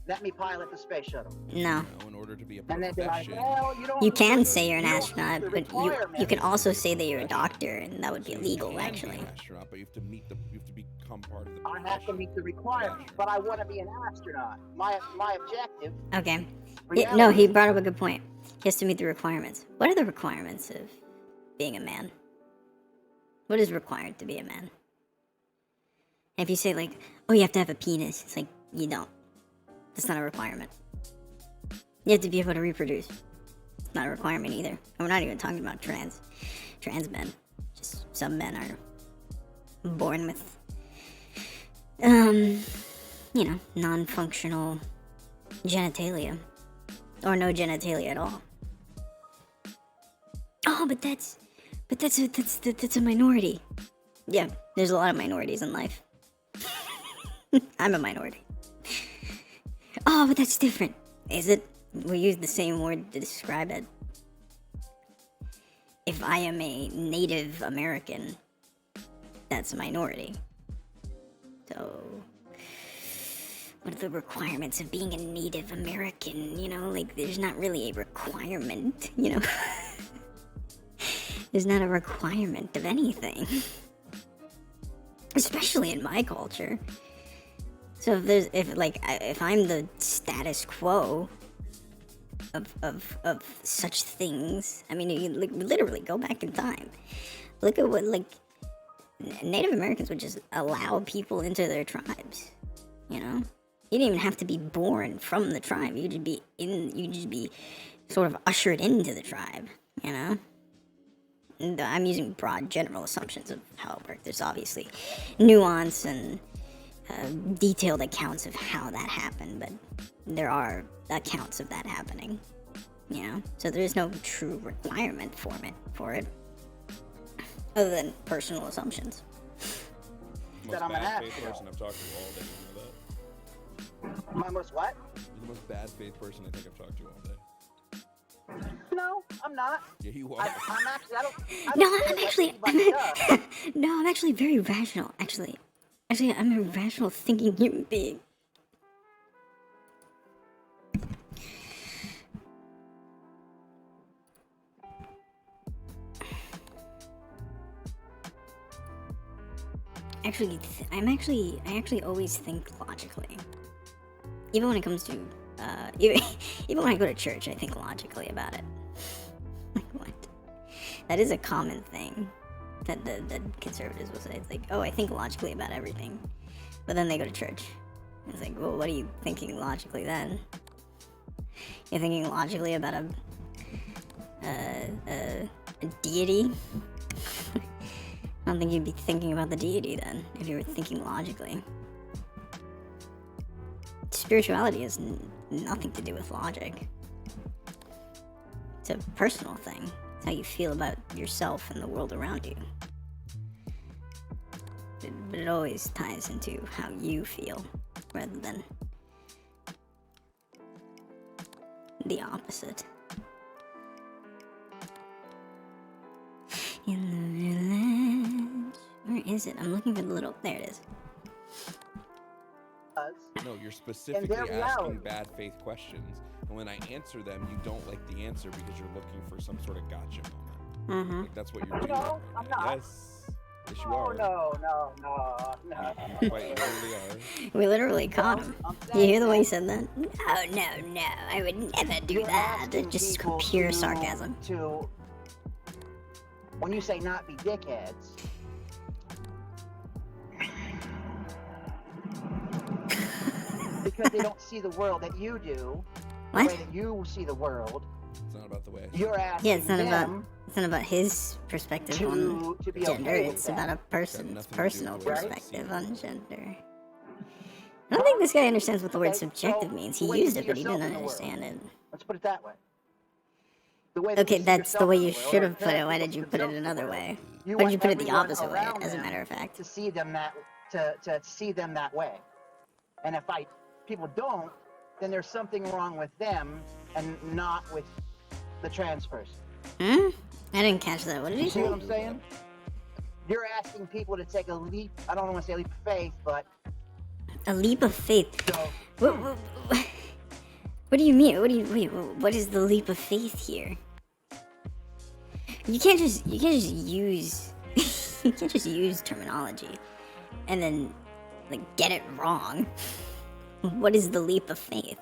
let me pilot the space shuttle. No. in order to be a And they'd be like, profession, well, you don't. You can So say you're an you don't astronaut, meet the but you requirements. can also Be a say that you're a profession. doctor, and that would be so illegal, you can actually. be an astronaut, but you have to become part of the I profession. have to meet the requirements, but I want to be an astronaut. My objective. Okay. Yeah, no, he brought up a good point. He has to meet the requirements. What are the requirements of being a man? What is required to be a man? And if you say, like, oh, you have to have a penis, it's like, you don't. That's not a requirement. You have to be able to reproduce. It's not a requirement either. And we're not even talking about trans men. Just some men are born with, non-functional genitalia. Or no genitalia at all. Oh, but that's a minority. Yeah, there's a lot of minorities in life. I'm a minority. Oh, but that's different. Is it? We use the same word to describe it. If I am a Native American, that's a minority. So, what are the requirements of being a Native American? You know, like, there's not really a requirement, you know? There's not a requirement of anything. Especially in my culture. So if I'm the status quo of such things, I mean, you literally go back in time. Look at what, like, Native Americans would just allow people into their tribes, you know? You didn't even have to be born from the tribe. You'd just be sort of ushered into the tribe, you know? And I'm using broad general assumptions of how it worked. There's obviously nuance and detailed accounts of how that happened, but there are accounts of that happening, you know? So there's no true requirement for it, other than personal assumptions. Most I'm an bad faith astronaut. person I've talked to all day. You know that? My most what? You're the most bad faith person I think I've talked to all day. No, I'm not. Yeah, you are. I'm actually. I No, don't I'm care actually, what anybody does. no, I'm actually very rational. Actually, I'm a rational thinking human being. I actually always think logically. Even when it comes to, even when I go to church, I think logically about it. Like, what? That is a common thing that the conservatives will say. It's like, oh, I think logically about everything. But then they go to church. It's like, well, what are you thinking logically then? You're thinking logically about a deity? I don't think you'd be thinking about the deity then, if you were thinking logically. Spirituality has nothing to do with logic. It's a personal thing. It's how you feel about yourself and the world around you. But it always ties into how you feel, rather than the opposite. In the village. Where is it? I'm looking for the little. There it is. No, you're specifically their asking reality. bad faith questions, and when I answer them, you don't like the answer because you're looking for some sort of gotcha moment. Mm-hmm. Like, that's what you're doing. No, right I'm now. not. Yes, yes, you Oh are. no. You quite literally are. We literally caught him. I'm You hear the way he saying said that? No, I would never do you're that. asking It's just people pure to- sarcasm. To when you say not be dickheads. Because they don't see the world that you do, the What? way that you see the world. It's not about the way. You're asking Yeah, it's not them about his perspective on to be gender. okay with It's that. about a person's nothing to do personal with the way they perspective see on gender. I don't think this guy understands what the word Okay, subjective so means. the He way you used see it, but he yourself didn't in the world. understand it. Let's put it that way. The way that Okay, you see that's the yourself way in you the world, should or have put it. Why people did you put it themselves in the another world. way? You Why did you want put it the everyone opposite way, around as a them matter of fact? to see them that to see them that way. And if people don't, then there's something wrong with them and not with the trans person. I didn't catch that. What did You you see say? what I'm saying? You're asking people to take a leap. I don't want to say a leap of faith, but A leap of faith. so What do you mean? What is the leap of faith here? You can't just use you can't just use terminology and then like get it wrong. What is the leap of faith?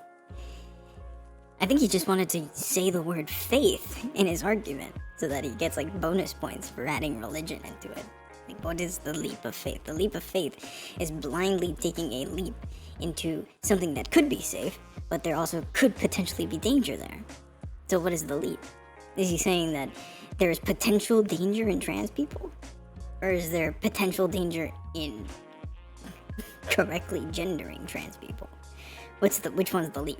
I think he just wanted to say the word faith in his argument so that he gets like bonus points for adding religion into it. Like, what is the leap of faith? The leap of faith is blindly taking a leap into something that could be safe, but there also could potentially be danger there. So what is the leap? Is he saying that there is potential danger in trans people? Or is there potential danger in correctly gendering trans people? Which one's the leap?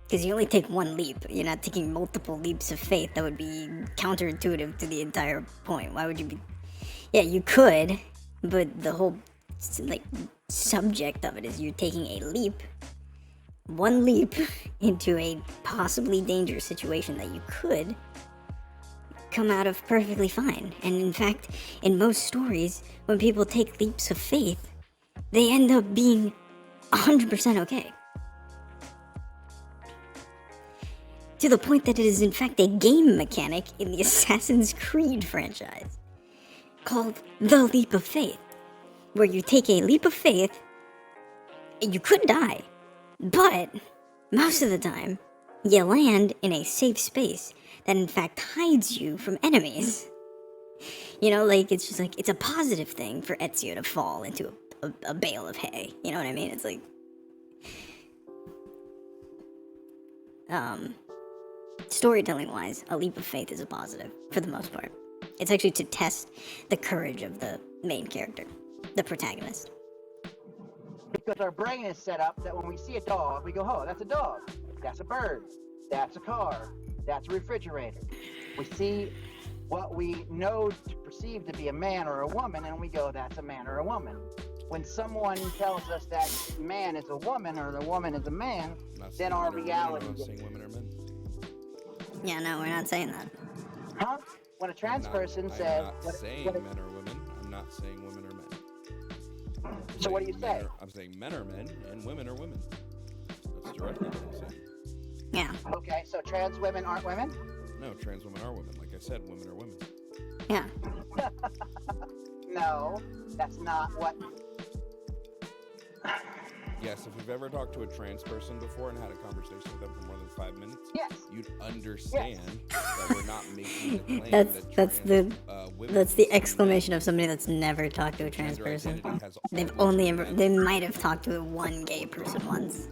Because you only take one leap. You're not taking multiple leaps of faith. That would be counterintuitive to the entire point. Why would you be... Yeah, you could, but the whole, like, subject of it is you're taking a leap, one leap, into a possibly dangerous situation that you could come out of perfectly fine. And in fact, in most stories, when people take leaps of faith, they end up being 100% okay. To the point that it is in fact a game mechanic in the Assassin's Creed franchise called the Leap of Faith, where you take a leap of faith and you could die, but most of the time you land in a safe space that in fact hides you from enemies. You know, like, it's just like, it's a positive thing for Ezio to fall into a bale of hay. You know what I mean? It's like, storytelling wise, a leap of faith is a positive for the most part. It's actually to test the courage of the main character, the protagonist. because our brain is set up that when we see a dog, we go, oh, that's a dog, that's a bird, that's a car, that's a refrigerator. We see what we know to perceive to be a man or a woman, and we go, that's a man or a woman. When someone tells us that man is a woman or the woman is a man, then our reality is saying women or men. Yeah, no, we're not saying that. Huh? When a trans person says... I'm not saying men or women. I'm not saying women or men. So what do you say? I'm saying men are men and women are women. That's directly what I'm saying. Yeah. Okay, so trans women aren't women? No, trans women are women. Like I said, women are women. Yeah. No, that's not what... Yes, if you've ever talked to a trans person before and had a conversation with them for more than 5 minutes, Yes. you'd understand that we're not making the claim That's women that's the exclamation of somebody that's never talked to a trans gender person. identity has They've always only been ever, men. they might have talked to one gay person once.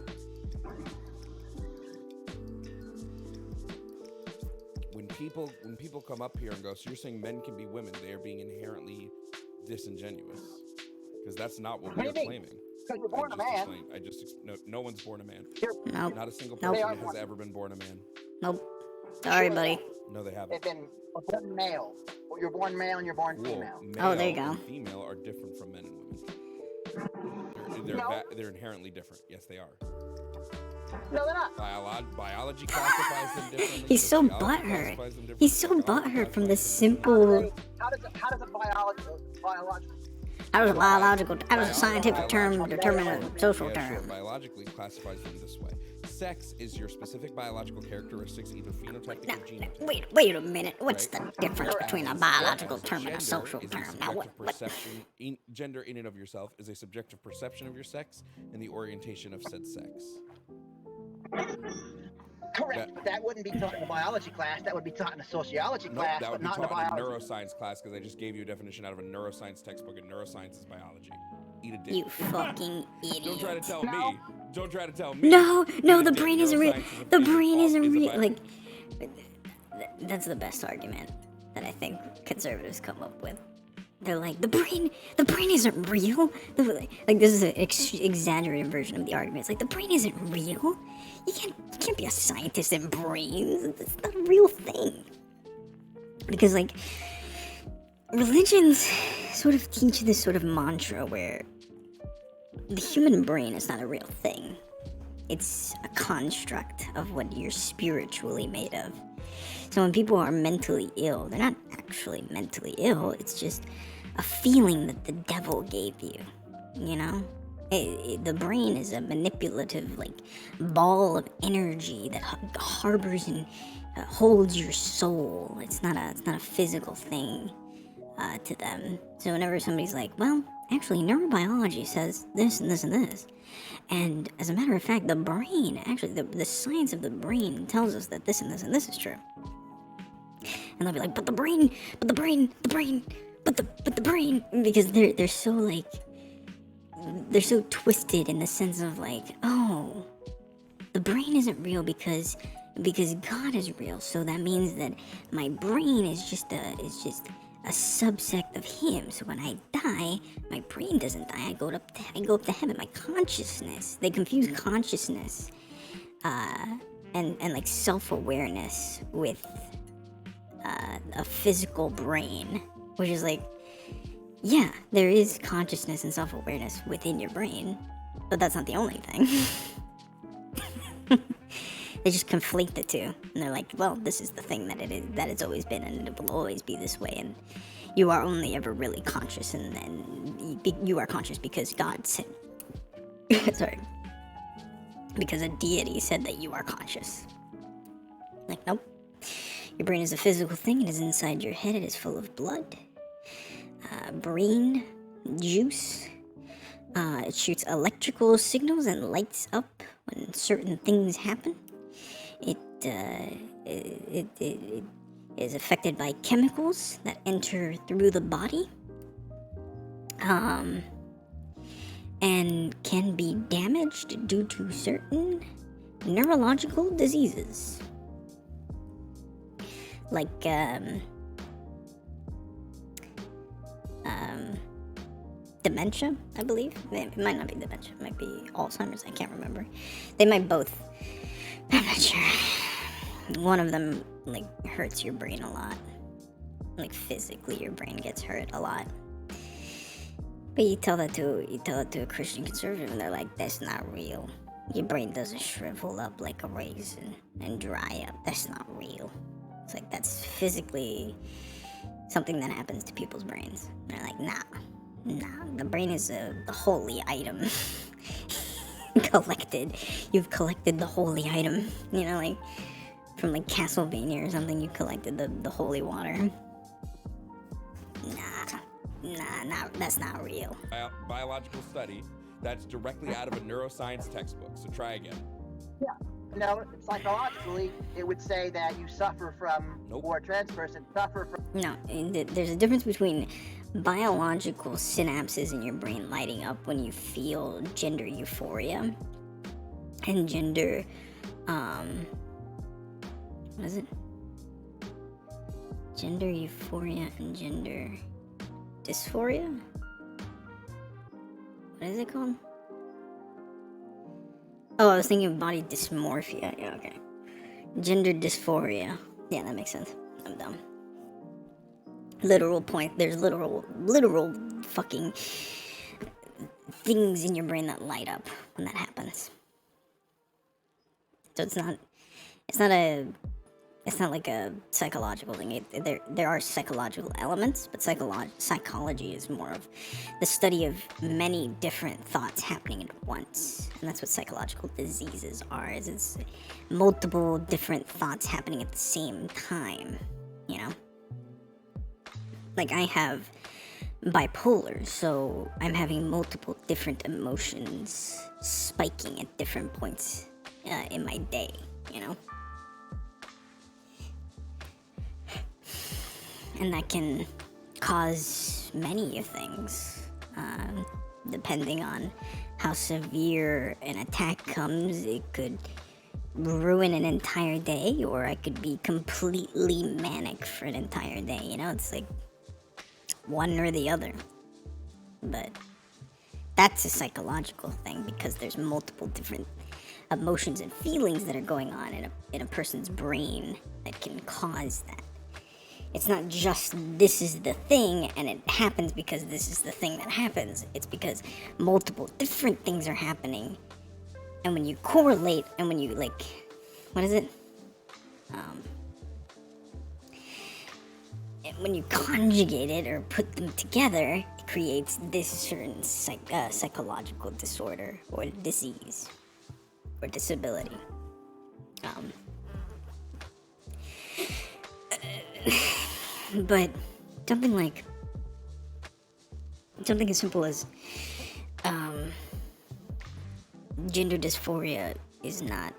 When people come up here and go, so you're saying men can be women, they are being inherently disingenuous, because that's not what we're claiming. Because you're born a man. No one's born a man. Nope. Not a single Nope. person has ever been born a man. Nope. Sorry, buddy. No, they They've haven't. been born male. Well, you're born male and you're born Cool. female. Oh, there you Male go. and female are different from men and women. No. They're inherently different. Yes, they are. No, they're not. Biology classifies them differently. He's so sociology butthurt. classifies them differently, He's so psychology butthurt from the classifies them simple. How does a biological How does a scientific term determine a social differently. Yeah, sure. term? Biologically classifies them this way. Sex is your specific biological characteristics, either phenotypic or genotypic. Wait a minute. What's the difference between a biological term and a Gender social is term? a Now, subjective what? perception gender in and of yourself is a subjective perception of your sex and the orientation of said sex. Correct, but that wouldn't be taught in a biology class. That would be taught in a sociology Nope, class, that would but be not in a taught in a biology. neuroscience class because I just gave you a definition out of a neuroscience textbook, and neuroscience is biology. Eat a dick. You fucking idiot. Don't try to tell No. me. Don't try to tell me. No, Eat the a dick. brain isn't real. Neuroscience The brain isn't is a real. bi- Like, that's the best argument that I think conservatives come up with. They're like, the brain isn't real. Like, this is an exaggerated version of the argument. It's like, the brain isn't real. You can't be a scientist in brains. It's not a real thing. Because, like, religions sort of teach this sort of mantra where the human brain is not a real thing. it's a construct of what you're spiritually made of. So when people are mentally ill, they're not actually mentally ill. It's just a feeling that the devil gave you, you know? The brain is a manipulative, like, ball of energy that harbors and holds your soul. It's not a physical thing to them. So whenever somebody's like, well, actually, neurobiology says this and this and this, and as a matter of fact, the brain, actually, the science of the brain tells us that this and this and this is true. And they'll be like, but the brain, but the brain, but the brain, because they're so like, they're so twisted in the sense of like, oh, the brain isn't real because God is real. So that means that my brain is just a subsect of Him. So when I die, my brain doesn't die. I go up to heaven. My consciousness. They confuse consciousness and like self-awareness with a physical brain, which is like, yeah, there is consciousness and self-awareness within your brain, but that's not the only thing. They just conflate the two, and they're like, well, this is the thing that it is, that it's always been, and it will always be this way, and you are only ever really conscious, and you are conscious because God said, sorry, because a deity said that you are conscious. Like, nope. Your brain is a physical thing. It is inside your head. It is full of blood, brain juice. It shoots electrical signals and lights up when certain things happen. It is affected by chemicals that enter through the body, and can be damaged due to certain neurological diseases, like dementia, I believe. It might not be dementia, it might be Alzheimer's, I can't remember. They might both, I'm not sure. One of them, like, hurts your brain a lot. Like, physically, your brain gets hurt a lot. But you tell that to a Christian conservative, and they're like, that's not real. Your brain doesn't shrivel up like a raisin and dry up. That's not real. It's like, that's physically something that happens to people's brains. They're like, nah, the brain is a holy item. You've collected the holy item, you know, like from like Castlevania or something. You collected the holy water. Nah, that's not real. Biological study that's directly out of a neuroscience textbook. So try again. Yeah. No, psychologically, it would say that you suffer from, or a trans person suffer from. No, there's a difference between biological synapses in your brain lighting up when you feel gender euphoria and gender, what is it? Gender euphoria and gender dysphoria? What is it called? Oh, I was thinking of body dysmorphia. Yeah, okay. Gender dysphoria. Yeah, that makes sense. I'm dumb. Literal point. There's literal fucking things in your brain that light up when that happens. So it's not like a psychological thing. There are psychological elements, but psychology is more of the study of many different thoughts happening at once. And that's what psychological diseases are, is it's multiple different thoughts happening at the same time, you know? Like, I have bipolar, so I'm having multiple different emotions spiking at different points in my day, you know? And that can cause many things, depending on how severe an attack comes. It could ruin an entire day, or I could be completely manic for an entire day, you know? It's like one or the other. But that's a psychological thing, because there's multiple different emotions and feelings that are going on in a person's brain that can cause that. It's not just this is the thing and it happens because this is the thing that happens. It's because multiple different things are happening And when you correlate, and when you like, what is it? And when you conjugate it or put them together, it creates this certain psychological disorder or disease or disability. But something as simple as gender dysphoria is not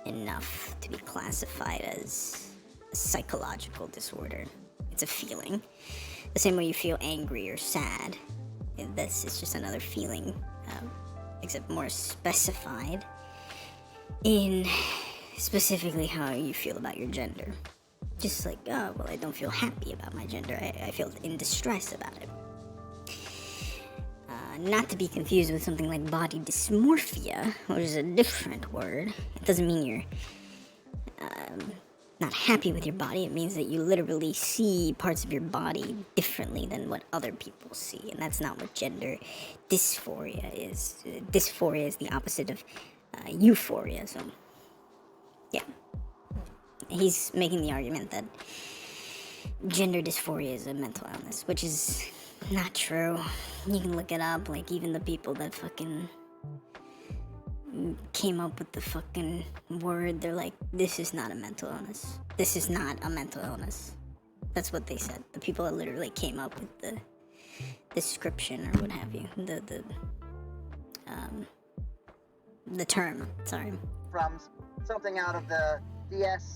enough to be classified as a psychological disorder. It's a feeling. The same way you feel angry or sad. This is just another feeling, except more specified in specifically how you feel about your gender. Just like, oh, well, I don't feel happy about my gender. I feel in distress about it. Not to be confused with something like body dysmorphia, which is a different word. It doesn't mean you're not happy with your body. It means that you literally see parts of your body differently than what other people see. And that's not what gender dysphoria is. Dysphoria is the opposite of euphoria. So, yeah. He's making the argument that gender dysphoria is a mental illness, which is not true. You can look it up. Like, even the people that fucking came up with the fucking word, they're like, this is not a mental illness. This is not a mental illness. That's what they said. The people that literally came up with the description or what have you. The term. Sorry. From something out of the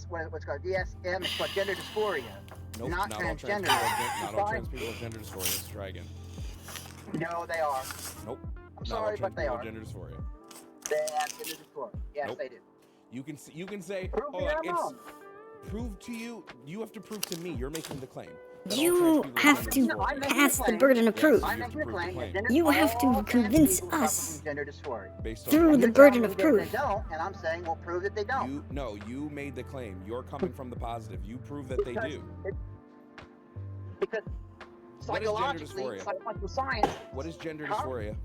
what's called DSM. It's called gender dysphoria. Nope, not not transgender. all trans people have gender dysphoria. Let's try again. No, they are. Nope. I'm sorry, but they are. Gender dysphoria. They have gender dysphoria. Yes, Nope. they do. You can say, Prove me hold on, I'm wrong. prove to you. You have to prove to me. You're making the claim. that all You trans people have gender to dysphoria. pass the burden of proof. I'm making a claim that gender You have to all trans convince people suffer us from gender dysphoria. Based on through what? the You're burden telling of me that proof. They don't, and I'm saying, well, prove that they don't. You made the claim. You're coming from the positive. You prove that they do. Because What is gender psychologically, dysphoria? psychological science, What is gender Huh? dysphoria?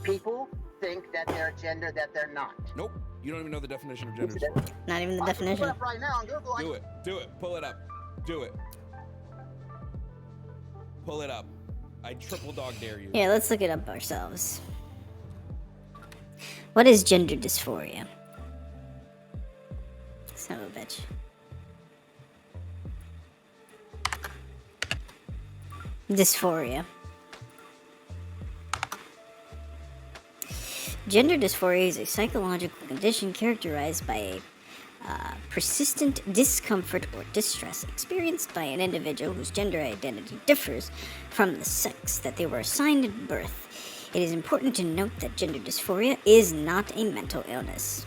people think that they're a gender that they're not. Nope. You don't even know the definition of gender Yes, it dysphoria. Not even the I can pull it definition. up right now on Google. Do it. Do it. Pull it up. Do it. Pull it up. I triple dog dare you. Here, let's look it up ourselves. What is gender dysphoria? Son of a bitch. Dysphoria. Gender dysphoria is a psychological condition characterized by a persistent discomfort or distress experienced by an individual whose gender identity differs from the sex that they were assigned at birth. It is important to note that gender dysphoria is not a mental illness.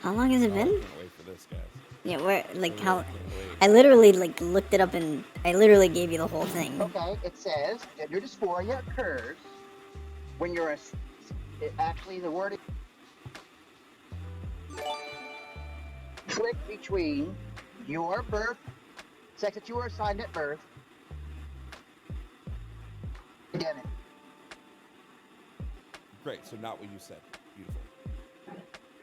How long has it been? I can't wait for this, guys. Yeah, where, like, how... Can't wait. I literally, like, looked it up and I literally gave you the whole thing. Okay, it says gender dysphoria occurs when you're actually the word conflict between your birth, sex that you were assigned at birth, identity. Great. So not what you said. Beautiful.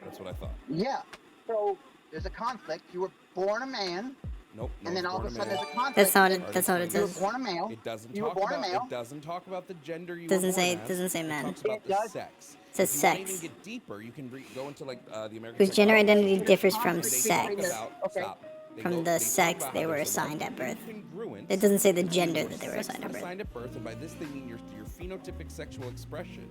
That's what I thought. Yeah. So there's a conflict. You were born a man, Nope. no and then one's all of a born sudden male. there's a conflict. That's not it- that's not what it You were says. born a male. It doesn't You were talk born a about. male. It doesn't talk about the gender you Doesn't were say- born as. doesn't say It man. talks about It the does. sex. It says If you wanna sex. even get deeper, you can go into like the American. Whose gender Psychology identity Association. differs from They talk sex. about- Okay. stop. They From go- the they talk sex about they how were there's some assigned at birth. incongruence It doesn't say the between gender your that they were sex assigned at birth. assigned at birth, and by this they mean your phenotypic sexual expression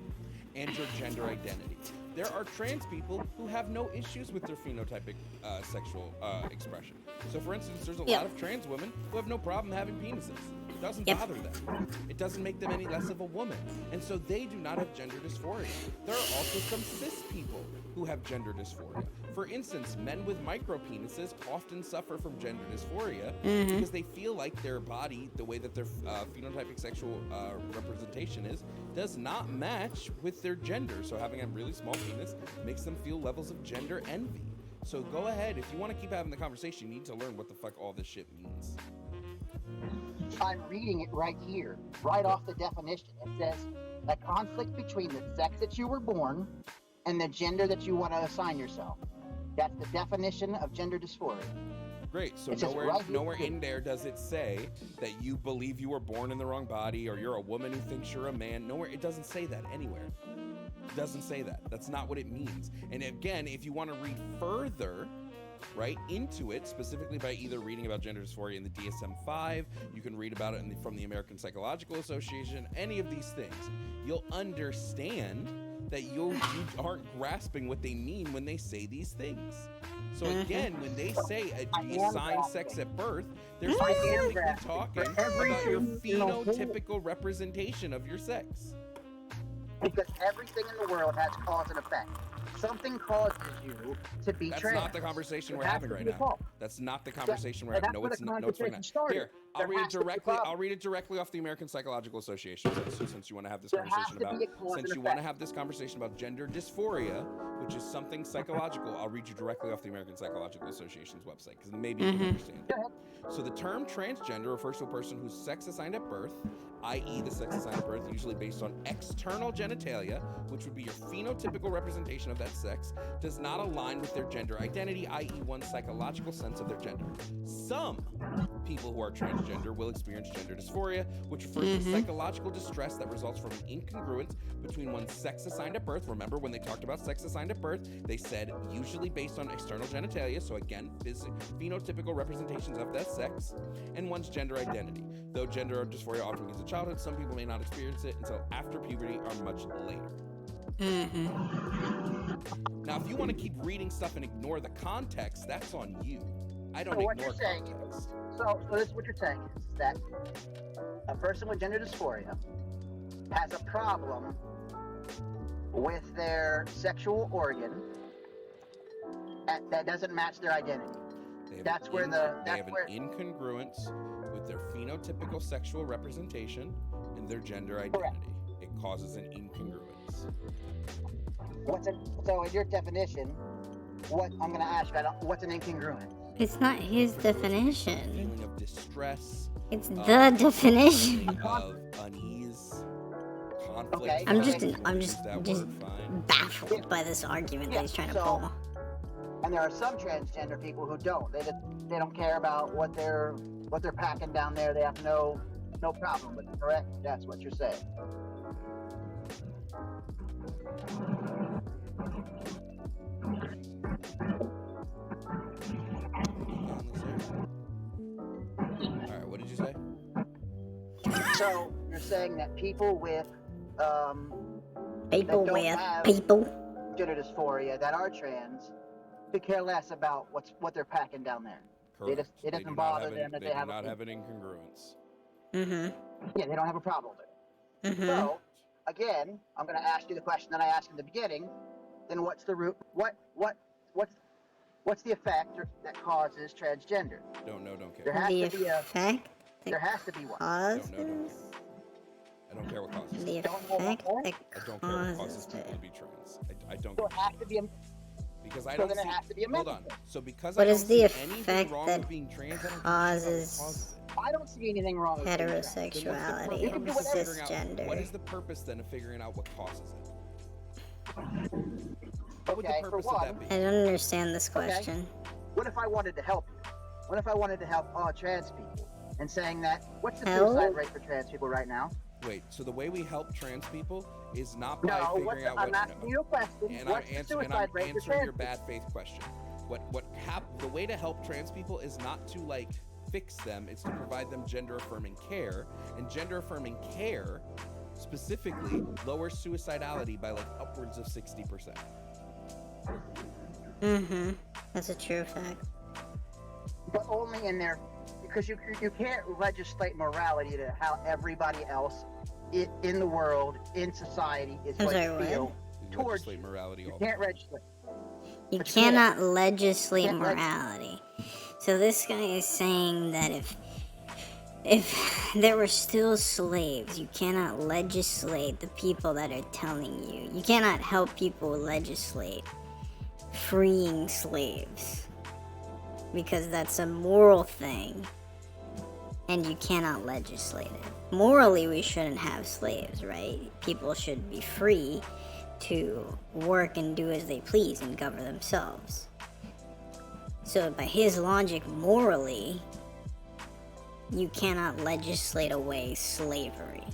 and your gender identity. There are trans people who have no issues with their phenotypic sexual expression. So, for instance, there's a Yep. lot of trans women who have no problem having penises. It doesn't Yep. bother them. It doesn't make them any less of a woman. And so they do not have gender dysphoria. There are also some cis people who have gender dysphoria. For instance, men with micro penises often suffer from gender dysphoria because they feel like their body, the way that their phenotypic sexual representation is, does not match with their gender. So having a really small penis makes them feel levels of gender envy. So go ahead. If you want to keep having the conversation, you need to learn what the fuck all this shit means. I'm reading it right here, right off the definition. It says a conflict between the sex that you were born and the gender that you want to assign yourself. That's the definition of gender dysphoria. Great. So It says nowhere, right here. nowhere in there does it say that you believe you were born in the wrong body or you're a woman who thinks you're a man. Nowhere. It doesn't say that anywhere. It doesn't say that. That's not what it means. And again, if you want to read further, right, into it, specifically by either reading about gender dysphoria in the DSM-5, you can read about it from the American Psychological Association, any of these things, you'll understand that you aren't grasping what they mean when they say these things. So again, when they say be assigned sex at birth, they're specifically talking about your phenotypical representation of your sex. Because everything in the world has cause and effect. Something causes you to be That's trans. not the conversation we're It has having to right be a now. cause. That's not the conversation we're having. No, That's it's where not. the No, it's conversation not. started. Here, There has to be a problem. I'll read it directly off the American Psychological Association. Since you want to have this There has conversation to about, be a cause since and you want to effect. have this conversation about gender dysphoria, which is something psychological, I'll read you directly off the American Psychological Association's website because maybe you can understand it. So the term transgender refers to a person whose sex assigned at birth, i.e. the sex assigned at birth, usually based on external genitalia, which would be your phenotypical representation of that sex, does not align with their gender identity, i.e. one's psychological sense of their gender. Some people who are transgender will experience gender dysphoria, which refers to psychological distress that results from an incongruence between one's sex assigned at birth. Remember, when they talked about sex assigned at birth, they said usually based on external genitalia, so again, phenotypical representations of that sex, and one's gender identity. Though gender dysphoria often begins in childhood, some people may not experience it until after puberty or much later. Now, if you want to keep reading stuff and ignore the context, that's on you. I don't So what ignore you're saying context. So this is what you're saying is that a person with gender dysphoria has a problem with their sexual organ that doesn't match their identity. They have That's an where they have an incongruence with their phenotypical sexual representation and their gender identity. Correct. It causes an incongruence. So in your definition, what I'm going to ask you, what's an incongruent? It's not his definition. Feeling of distress. It's the definition. Feeling of unease. Conflict. Okay. I'm Use just that word, fine. baffled by this argument that he's trying to pull. And there are some transgender people who don't. They don't care about what they're packing down there. They have no problem with it. Correct? That's what you're saying. Alright, what did you say? So you're saying that people with People don't with have- people. gender dysphoria that are trans could care less about what they're packing down there. Correct. It They doesn't do not bother have them that they they do have not a have an incongruence. yeah, they don't have a problem with it. Mm-hmm. So again, I'm going to ask you the question that I asked in the beginning. Then what's the root? What's the effect that causes transgender? Don't know, don't There care. has The to be a. effect There has to be one. causes. Don't care. I don't care what causes it. The Don't know effect what? that I don't care what causes causes people to it. be trans. I don't So care. it has to be a. Because I So don't then it see, has to be a hold medical on. thing. So because What I is don't the see effect anything wrong that with being trans, I don't give a shit about what causes causes it. I don't see anything wrong with being trans. Heterosexuality You can and do whatever. cisgender. What is the purpose then of figuring out what causes it? What would Okay, the for purpose of one- that be? I don't understand this question. What if I wanted to help you? What if I wanted to help all trans people and saying that what's the Help? suicide rate for trans people right now? Wait, so the way we help trans people is not by No, figuring out I'm what. asking you a question. And What's the I'm suicide rate for answering trans your bad faith question. The way to help trans people is not to like fix them, it's to provide them gender affirming care, and gender affirming care specifically lowers suicidality by like upwards of 60%. Mm-hmm. That's a true fact. But only in there, because you can't legislate morality to how everybody else in the world, in society, is I'm going sorry, to feel We towards legislate you. morality You all can't legislate. You But you cannot legislate can't leg- morality. So this guy is saying that if there were still slaves, you cannot legislate the people that are telling you. You cannot help people legislate freeing slaves because that's a moral thing and you cannot legislate it. Morally, we shouldn't have slaves, right? People should be free to work and do as they please and govern themselves. So by his logic, morally, you cannot legislate away slavery.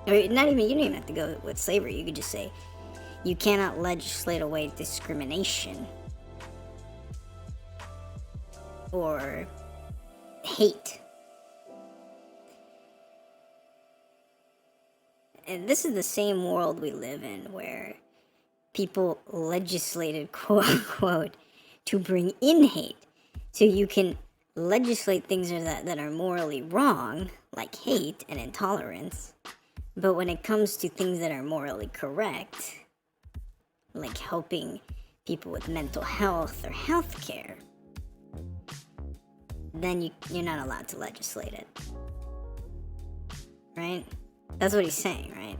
Or not even, you don't even have to go with slavery. You could just say, you cannot legislate away discrimination or hate. And this is the same world we live in where people legislated, quote unquote, to bring in hate. So you can legislate things that are morally wrong, like hate and intolerance, but when it comes to things that are morally correct, like helping people with mental health or health care, then you're not allowed to legislate it. Right? That's what he's saying, right?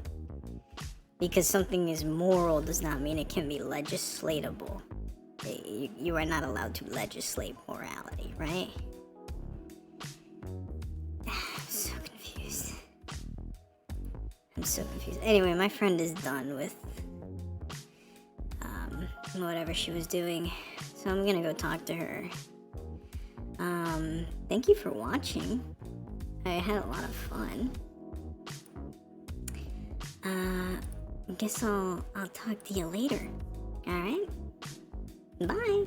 Because something is moral does not mean it can be legislatable. You are not allowed to legislate morality, right? I'm so confused. Anyway, my friend is done with whatever she was doing, so I'm gonna go talk to her. Thank you for watching. I had a lot of fun. I guess I'll talk to you later. All right? Bye.